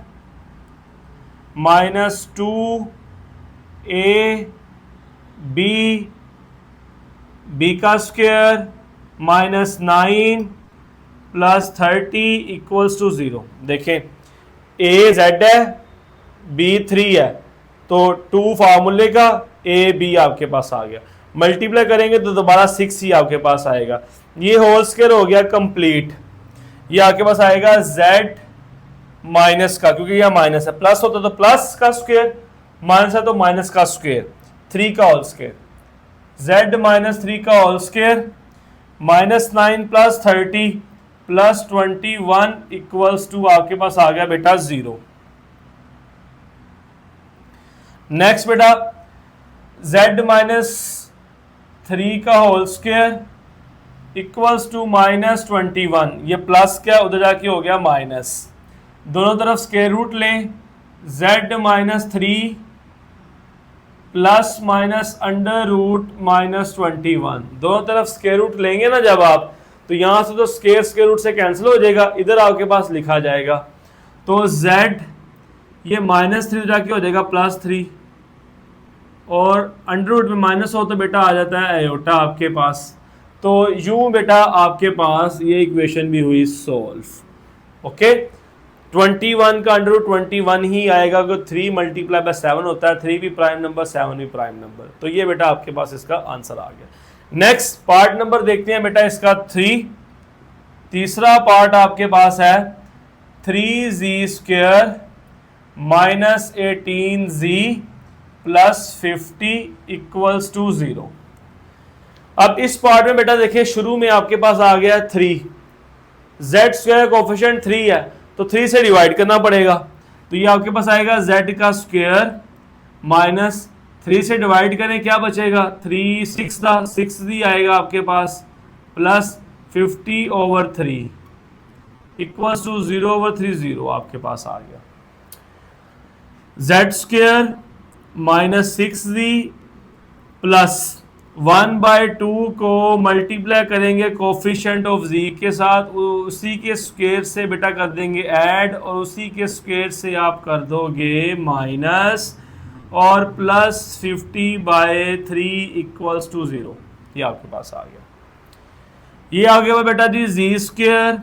माइनस 2ab b का square minus 9 plus 30 equals to 0। देखें a z है, b 3 है, तो 2 फार्मूले का a b आपके पास आ गया। मल्टीप्लाई करेंगे तो दोबारा 6 ही आपके पास आएगा। ये होल स्क्वायर हो गया कंप्लीट। ये आपके पास आएगा z माइनस का, क्योंकि यह माइनस है, प्लस होता तो प्लस का स्क्वायर, माइनस है तो माइनस का स्क्वायर, 3 का होल स्क्वायर, z माइनस 3 का whole square minus 9 plus 30 plus 21 equals to आपके पास आ गया बेटा 0। नेक्स्ट बेटा z माइनस 3 का whole square equals to minus 21, ये प्लस क्या उधर जाके हो गया माइनस, दोनों तरफ स्क्वायर रूट लें, z minus 3 plus minus under root minus 21, दोनों तरफ स्क्वायर रूट लेंगे ना जब आप, तो यहां से तो स्क्वायर रूट से कैंसिल हो जाएगा, इधर आपके पास लिखा जाएगा। तो z ये माइनस 3 जाके हो जाएगा प्लस 3, और अंडर रूट में माइनस हो तो बेटा आ जाता है आयोटा आपके पास। तो यूं बेटा आपके पास ये इक्वेशन भी हुई सॉल्व। ओके, 21 का अंडर रूट 21 ही आएगा, क्योंकि 3 मल्टीप्लाई बाय 7 होता है, 3 भी प्राइम नंबर 7 भी प्राइम नंबर, तो ये बेटा आपके पास इसका आंसर आ गया। नेक्स्ट पार्ट नंबर देखते हैं बेटा इसका 3। तीसरा पार्ट आपके पास है 3z square minus 18z plus 50 equals to 0। अब इस पार्ट में बेटा देखिए शुरू में आपके पास आ गया 3, z स्क्वायर कोफिशिएंट 3 है तो 3 से डिवाइड करना पड़ेगा, तो ये आपके पास आएगा z का स्क्वायर माइनस 3 से डिवाइड करें क्या बचेगा 3 6 था 6 आएगा आपके पास प्लस 50/3 इक्वल्स टू 0/3 0 आपके पास आ गया। z square minus 6z plus 1/2 को मल्टीप्लाई करेंगे कोफिशिएंट ऑफ z के साथ, उसी के स्क्वायर से बेटा कर देंगे ऐड, और उसी के स्क्वायर से आप कर दोगे माइनस, और प्लस 50/3 इक्वल्स टू 0। ये आपके पास आ गया। ये आ गया बेटा जी z square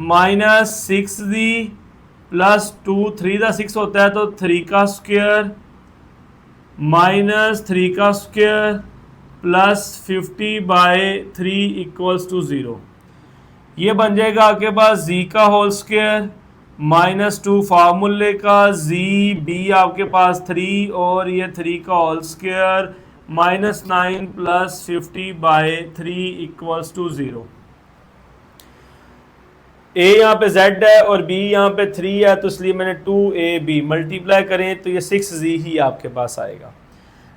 minus 6z plus 2, 3 का 6 होता है तो 3 का स्क्वायर माइनस 3 का स्क्वायर प्लस 50/3 इक्वल्स टू 0। ये बन जाएगा आपके पास z का होल स्क्वायर माइनस 2 फार्मूले का z b आपके पास 3 और ये 3 का whole square minus 9 plus 50/3 equals to 0। a यहाँ पे z है और b यहाँ पे 3 है तो इसलिए मैंने 2ab मल्टीप्लाई करें तो ये 6z ही आपके पास आएगा।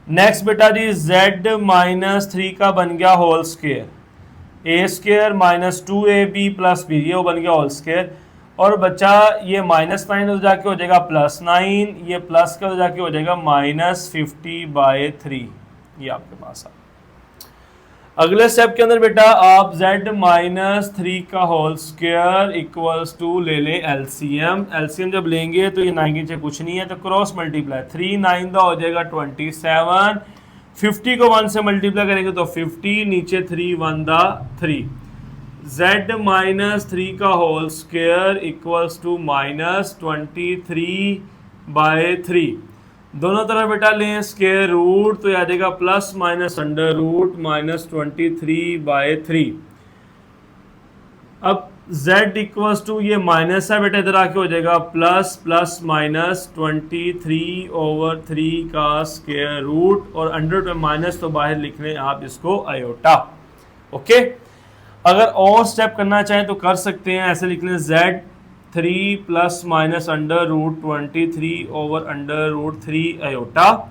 नेक्स्ट बेटा जी z माइनस 3 का बन गया whole square a square minus 2ab plus b, ये बन गया होल स्क्वायर और बच्चा ये माइनस 9 हो जाके हो जाएगा प्लस 9, ये प्लस का हो जाके हो जाएगा माइनस 50/3, ये आपके पास आ। अगले स्टेप के अंदर बेटा आप z माइनस 3 का होल स्क्वायर इक्वल्स टू ले लें एलसीएम। एलसीएम जब लेंगे तो ये 9 के नीचे कुछ नहीं है तो क्रॉस मल्टीप्लाई 3 9 का हो जाएगा 27, 50 को 1 से मल्टीप्लाई करेंगे तो 50, नीचे 3 1 दा 3। z माइनस 3 का whole square equals to minus 23/3। दोनों तरफ बेटा लें स्क्वायर रूट तो आ जाएगा plus minus under root minus 23/3। अब z इक्वल्स टू ये माइनस है बेटा इधर आके हो जाएगा प्लस प्लस माइनस 23/3 का स्क्वायर रूट और अंडर रूट में माइनस तो बाहर लिख लें आप इसको आयोटा। ओके, अगर और स्टेप करना चाहें तो कर सकते हैं, ऐसे लिख लें z 3 plus minus under root 23/3 iota.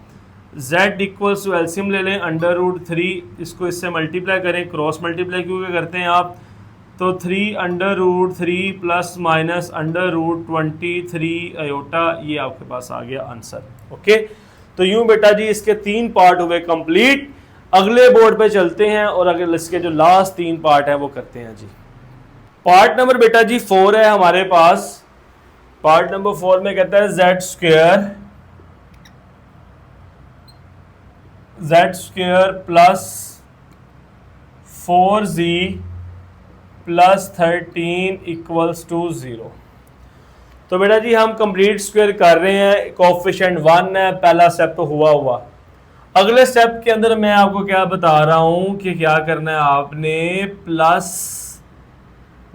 z equals to LCM ले लें अंडर रूट 3, इसको इससे मल्टीप्लाई करें, क्रॉस मल्टीप्लाई क्यों करते हैं आप, तो 3 under root 3 plus minus under root 23 iota, ये आपके पास आ गया आंसर। ओके, तो यूं बेटा जी इसके 3 पार्ट हुए कंप्लीट। अगले बोर्ड पे चलते हैं और अगर इसके जो लास्ट 3 पार्ट है वो करते हैं जी। पार्ट नंबर बेटा जी 4 है हमारे पास। पार्ट नंबर 4 में कहता है z square plus 4z plus 13 equals to 0। तो बेटा जी हम कंप्लीट स्क्वायर कर रहे हैं, कोएफिशिएंट 1 है, पहला स्टेप तो हुआ। अगले स्टेप के अंदर मैं आपको क्या बता रहा हूं कि क्या करना है, आपने प्लस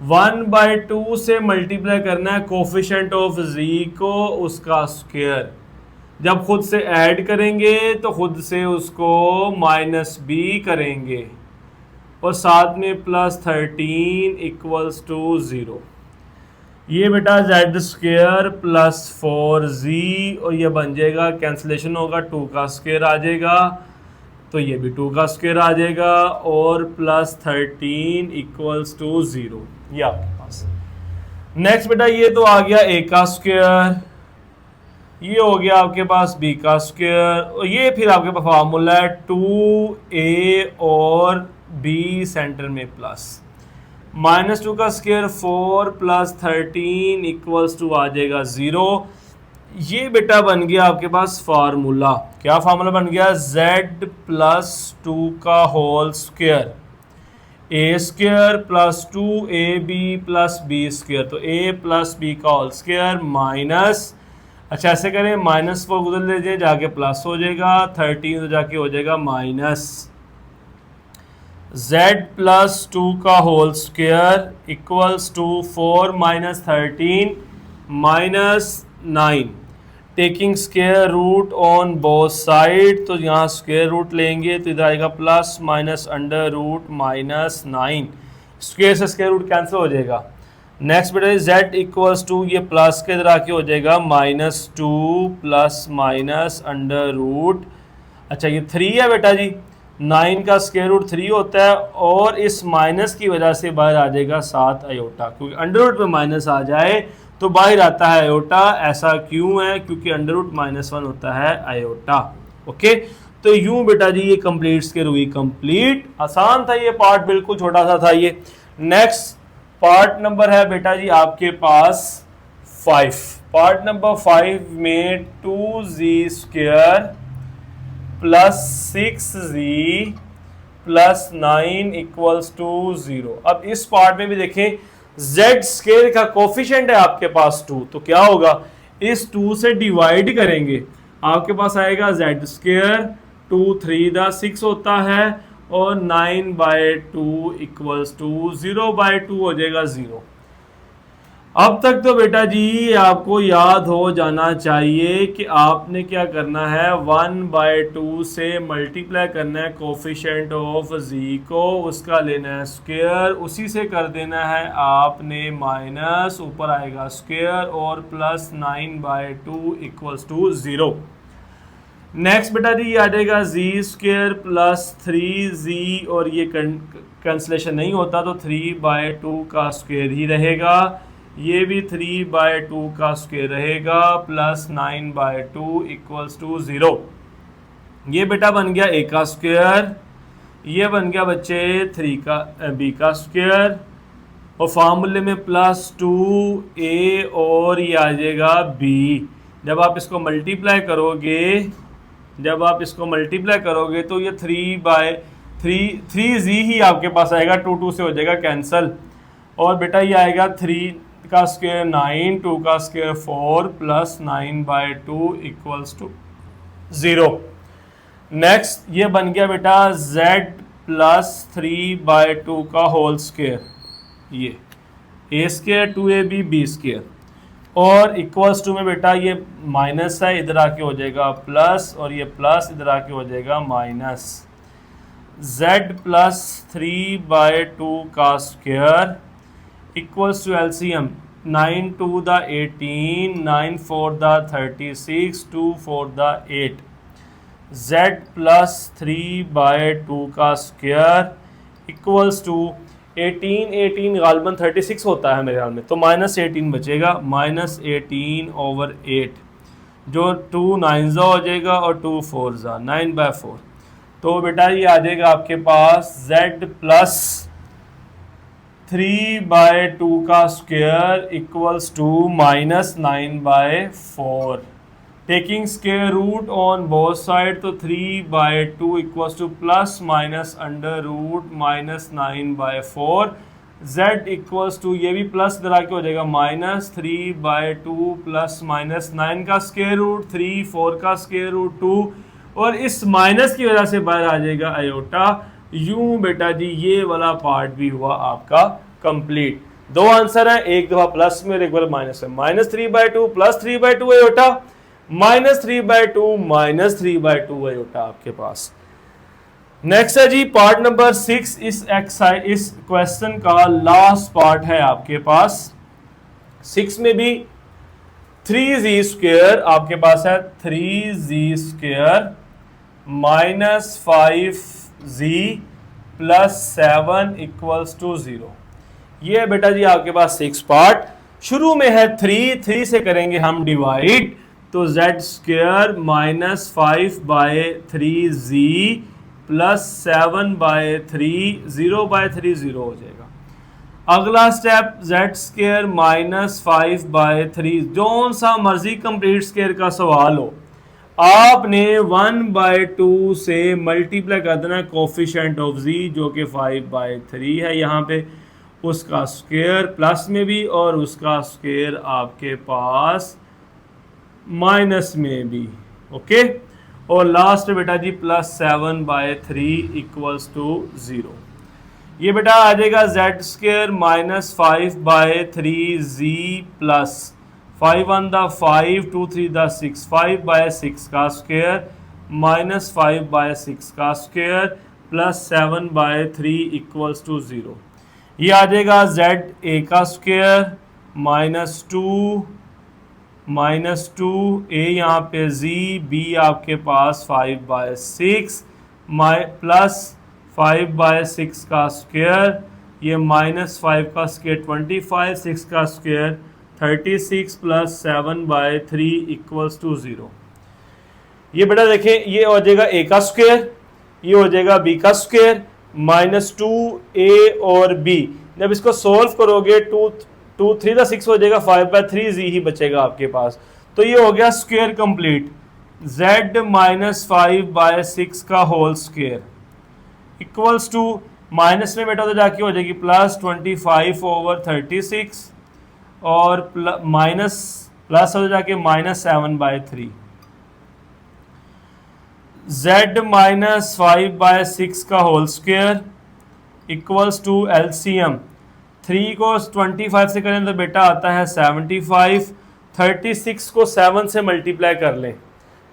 1/2 से मल्टीप्लाई करना है कोफिशिएंट ऑफ z को, उसका स्क्वायर। जब खुद से ऐड करेंगे तो खुद से उसको माइनस b करेंगे और साथ में प्लस 13 इक्वल्स टू 0। ये बेटा z स्क्वायर प्लस 4z और ये बन जाएगा, कैंसिलेशन होगा, 2 का स्क्वायर आ जाएगा तो ये भी 2 का स्क्वायर आ जाएगा और प्लस 13 इक्वल्स टू 0, ये आपके पास। नेक्स्ट बेटा ये तो आ गया a का स्क्वायर, ये हो गया आपके पास b का स्क्वायर और ये फिर आपके पास फार्मूला है 2a और b सेंटर में प्लस माइनस 2 का स्क्वायर 4 प्लस 13 इक्वल्स टू आ जाएगा 0। ये बेटा बन गया आपके पास फार्मूला। क्या फार्मूला बन गया, z प्लस 2 का whole square a square plus 2ab plus b square, तो a प्लस b का होल स्क्वायर माइनस, अच्छा ऐसे करें माइनस 4 उधर ले जाए जाके प्लस हो जाएगा, 13 तो जाके हो जाएगा माइनस, z प्लस 2 का whole square equals to 4 minus 13 minus 9, taking square root on both side, तो यहाँ स्क्वायर रूट लेंगे तो इधर आएगा plus minus under root minus 9, square से स्क्वायर रूट कैंसिल हो जाएगा। नेक्स्ट बेटा z इक्वल्स टू ये प्लस के इधर आके हो जाएगा minus 2 plus minus under root, अच्छा ये 3 है बेटा जी, 9 का स्क्वायर रूट 3 होता है और इस माइनस की वजह से बाहर आ जाएगा 7 आयोटा, क्योंकि अंडर रूट में माइनस आ जाए तो बाहर आता है आयोटा। ऐसा क्यों है, क्योंकि अंडर रूट -1 होता है आयोटा। ओके, तो यूं बेटा जी ये कंप्लीट स्क्वायर हुई कंप्लीट। आसान था ये पार्ट, बिल्कुल छोटा सा था ये। नेक्स्ट पार्ट नंबर है बेटा जी आपके पास 5। पार्ट नंबर 5 में 2z square plus 6z plus 9 equals to 0। अब इस पार्ट में भी देखें जेड स्क्वायर का कोफिशिएंट है आपके पास 2, तो क्या होगा, इस 2 से डिवाइड करेंगे, आपके पास आएगा जेड स्क्वायर, 2 3 दा 6 होता है, और 9/2 इक्वल्स टू 0/2 हो जाएगा 0। अब तक तो बेटा जी आपको याद हो जाना चाहिए कि आपने क्या करना है, 1/2 से मल्टीप्लाई करना है कोफिशिएंट ऑफ जी को, उसका लेना है स्क्वायर, उसी से कर देना है आपने माइनस, ऊपर आएगा स्क्वायर और प्लस 9/2 इक्वल्स टू 0। नेक्स्ट बेटा जी ये आ जाएगा जी स्क्वायर प्लस 3z, और ये कैंसलेशन नहीं होता तो 3/2 का स्क्वायर ही रहेगा, ये भी 3/2 का स्क्वायर रहेगा, प्लस 9/2 इक्वल्स टू 0। ये बेटा बन गया a का स्क्वायर, ये बन गया बच्चे 3 का b का स्क्वायर, और फार्मूले में प्लस 2a और ये आ जाएगा b। जब आप इसको मल्टीप्लाई करोगे तो ये 3z ही आपके पास आएगा, 2 से हो जाएगा कैंसल, और बेटा ये आएगा 3 का स्क्वायर 9, 2 का square 4 plus 9/2 equals to 0। Next ये बन गया बेटा z प्लस 3/2 का होल स्क्वायर, ये a square 2ab b square, और इक्वल्स टू में बेटा ये माइनस है, इधर आके हो जाएगा प्लस, और ये प्लस इधर आके हो जाएगा माइनस, z प्लस 3/2 का स्क्वायर इक्वल्स टू एलसीएम 9 2 दा 18, 9 4 दा 36, 2 4 दा 8, z प्लस 3/2 का स्क्वायर इक्वल्स टू 18 गालबन 36 होता है मेरे ख्याल में, तो माइनस 18 बचेगा, माइनस 18/8, जो 2 9 हो जाएगा और 2 4 9/4। तो बेटा ये आ जाएगा आपके पास z प्लस 3/2 का square equals to minus 9/4, taking square root on both side, तो 3/2 equals to plus minus under root minus 9/4, z equals to ये भी प्लस इधर आके हो जाएगा माइनस 3/2 प्लस माइनस 9 का स्क्वायर रूट 3, 4 का स्क्वायर रूट 2, और इस माइनस की वजह से बाहर आ जाएगा आयोटा। यूं बेटा जी ये वाला पार्ट भी हुआ आपका कंप्लीट। दो आंसर है, एक दफा प्लस में और एक बार माइनस में, minus 3/2 plus 3/2 iota, minus 3/2 minus 3/2 iota आपके पास। नेक्स्ट है जी पार्ट नंबर 6, इस क्वेश्चन का लास्ट पार्ट है आपके पास। 6 में भी 3z स्क्वायर आपके पास है, 3z square minus 5z plus 7 equals to 0। ये है बेटा जी आपके पास 6 पार्ट। शुरू में है 3 से करेंगे हम डिवाइड, तो z square minus 5/3z plus 7/3, 0/3 0 हो जाएगा। अगला स्टेप z स्क्वायर माइनस 5/3, जौन सा मर्जी कंप्लीट स्क्वायर का सवाल हो, आपने 1/2 से मल्टीप्लाई कर देना कोफिशिएंट ऑफ z जो कि 5/3 है यहाँ पे, उसका स्क्वायर प्लस में भी और उसका स्क्वायर आपके पास माइनस में भी, ओके। और लास्ट बेटा जी प्लस 7/3 इक्वल्स टू 0। ये बेटा आ जाएगा z square minus 5/3z plus 5 1 दा 5, 2 3 दा 6, 5/6 का स्क्वायर माइनस 5/6 का स्क्वायर प्लस 7/3 इक्वल्स टू 0। ये आ जाएगा z a का स्क्वायर -2 a यहाँ पे z, b आपके पास 5/6 प्लस 5/6 का स्क्वायर, ये -5 का स्क्वायर 25, 6 का स्क्वायर 36 प्लस 7/3 इक्वल्स टू 0। ये बेटा देखें, ये हो जाएगा a का स्क्वायर, ये हो जाएगा b का स्क्वायर -2a और b। जब इसको सोल्व करोगे 2 3 6 हो जाएगा, 5/3z ही बचेगा आपके पास। तो ये हो गया स्क्वायर कंप्लीट, z -5/6 का whole square equals to minus में बेटा तो जाके हो जाएगी प्लस 25/36 और माइनस प्लस हो जाके -7/3। z -5/6 का whole square equals to LCM 3 को 25 से करें तो बेटा आता है 75। 36 को 7 से मल्टीप्लाई कर लें,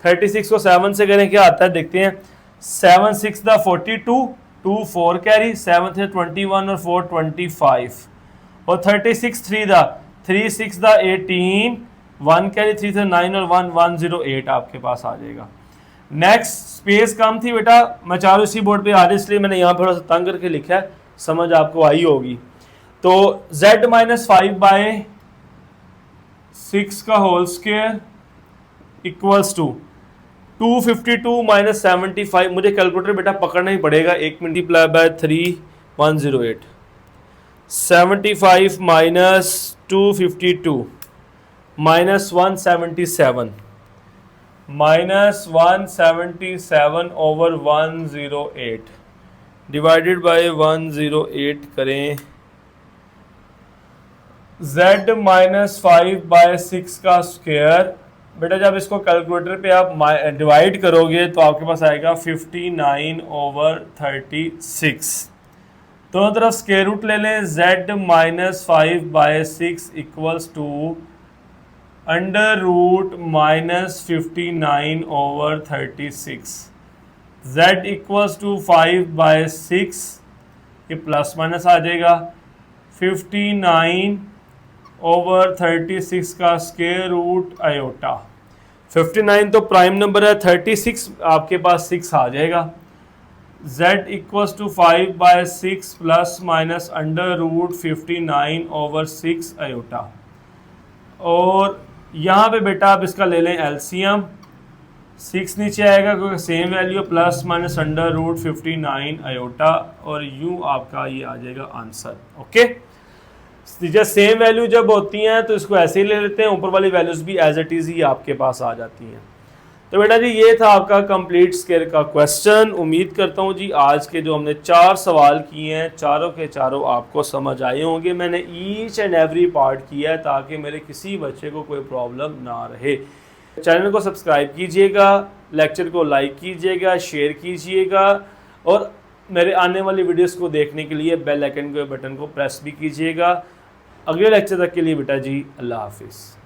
36 को 7 से करें क्या आता है देखते हैं। 7 6 दा 42, 2 4 कैरी, 7 से 21 और 4 25 और 36 3 दा 3 6 दा 18, 1 कैरी 3 से 9 और 1 108 आपके पास आ जाएगा। नेक्स्ट स्पेस कम थी बेटा, मैं चारों इसी बोर्ड पे आ रही इसलिए मैंने यहाँ थोड़ा सा तंग करके लिखा है, समझ आपको आई होगी। तो z -5/6 का होल स्क्वायर इक्वल्स टू 252 - 75। मुझे कैलकुलेटर बेटा पकड़ना ही पड़ेगा, 1 multiply by 3 108। 75 - 252 -177 -177 over 108 divided by 108 करें। z -5/6 का स्क्वायर बेटा जब इसको कैलकुलेटर पे आप डिवाइड करोगे तो आपके पास आएगा 59/36। दोनों तरफ स्क्वायर रूट ले लें। z -5/6 equals to √-59/36। z equals to 5/6, ये प्लस माइनस आ जाएगा। 59/36 का स्क्वायर रूट आयोटा। 59 तो प्राइम नंबर है, 36 आपके पास 6 आ जाएगा। z equals to 5/6 plus minus √59/6 iota. और यहाँ पे बेटा आप इसका ले लें एलसीएम। 6 नीचे आएगा क्योंकि same value plus minus √59 iota और यूं आपका ये आ जाएगा आंसर। ओके, जब सेम वैल्यू जब होती हैं तो इसको ऐसे ही ले लेते हैं, ऊपर वाली वैल्यूज भी एज इट इज ही आपके पास आ जाती हैं। तो बेटा जी ये था आपका कंप्लीट स्क्वायर का क्वेश्चन। उम्मीद करता हूँ जी आज के जो हमने 4 सवाल किए हैं चारों के चारों आपको समझ आए होंगे। मैंने ईच एंड एवरी पार्ट किया है ताकि मेरे किसी बच्चे को कोई प्रॉब्लम ना रहे। चैनल को सब्सक्राइब कीजिएगा, लेक्चर को लाइक कीजिएगा, शेयर कीजिएगा और मेरे आने वाली वीडियोस को देखने के लिए बेल आइकन के बटन को प्रेस भी कीजिएगा। अगले लेक्चर तक के लिए बेटा जी अल्लाह हाफिज़।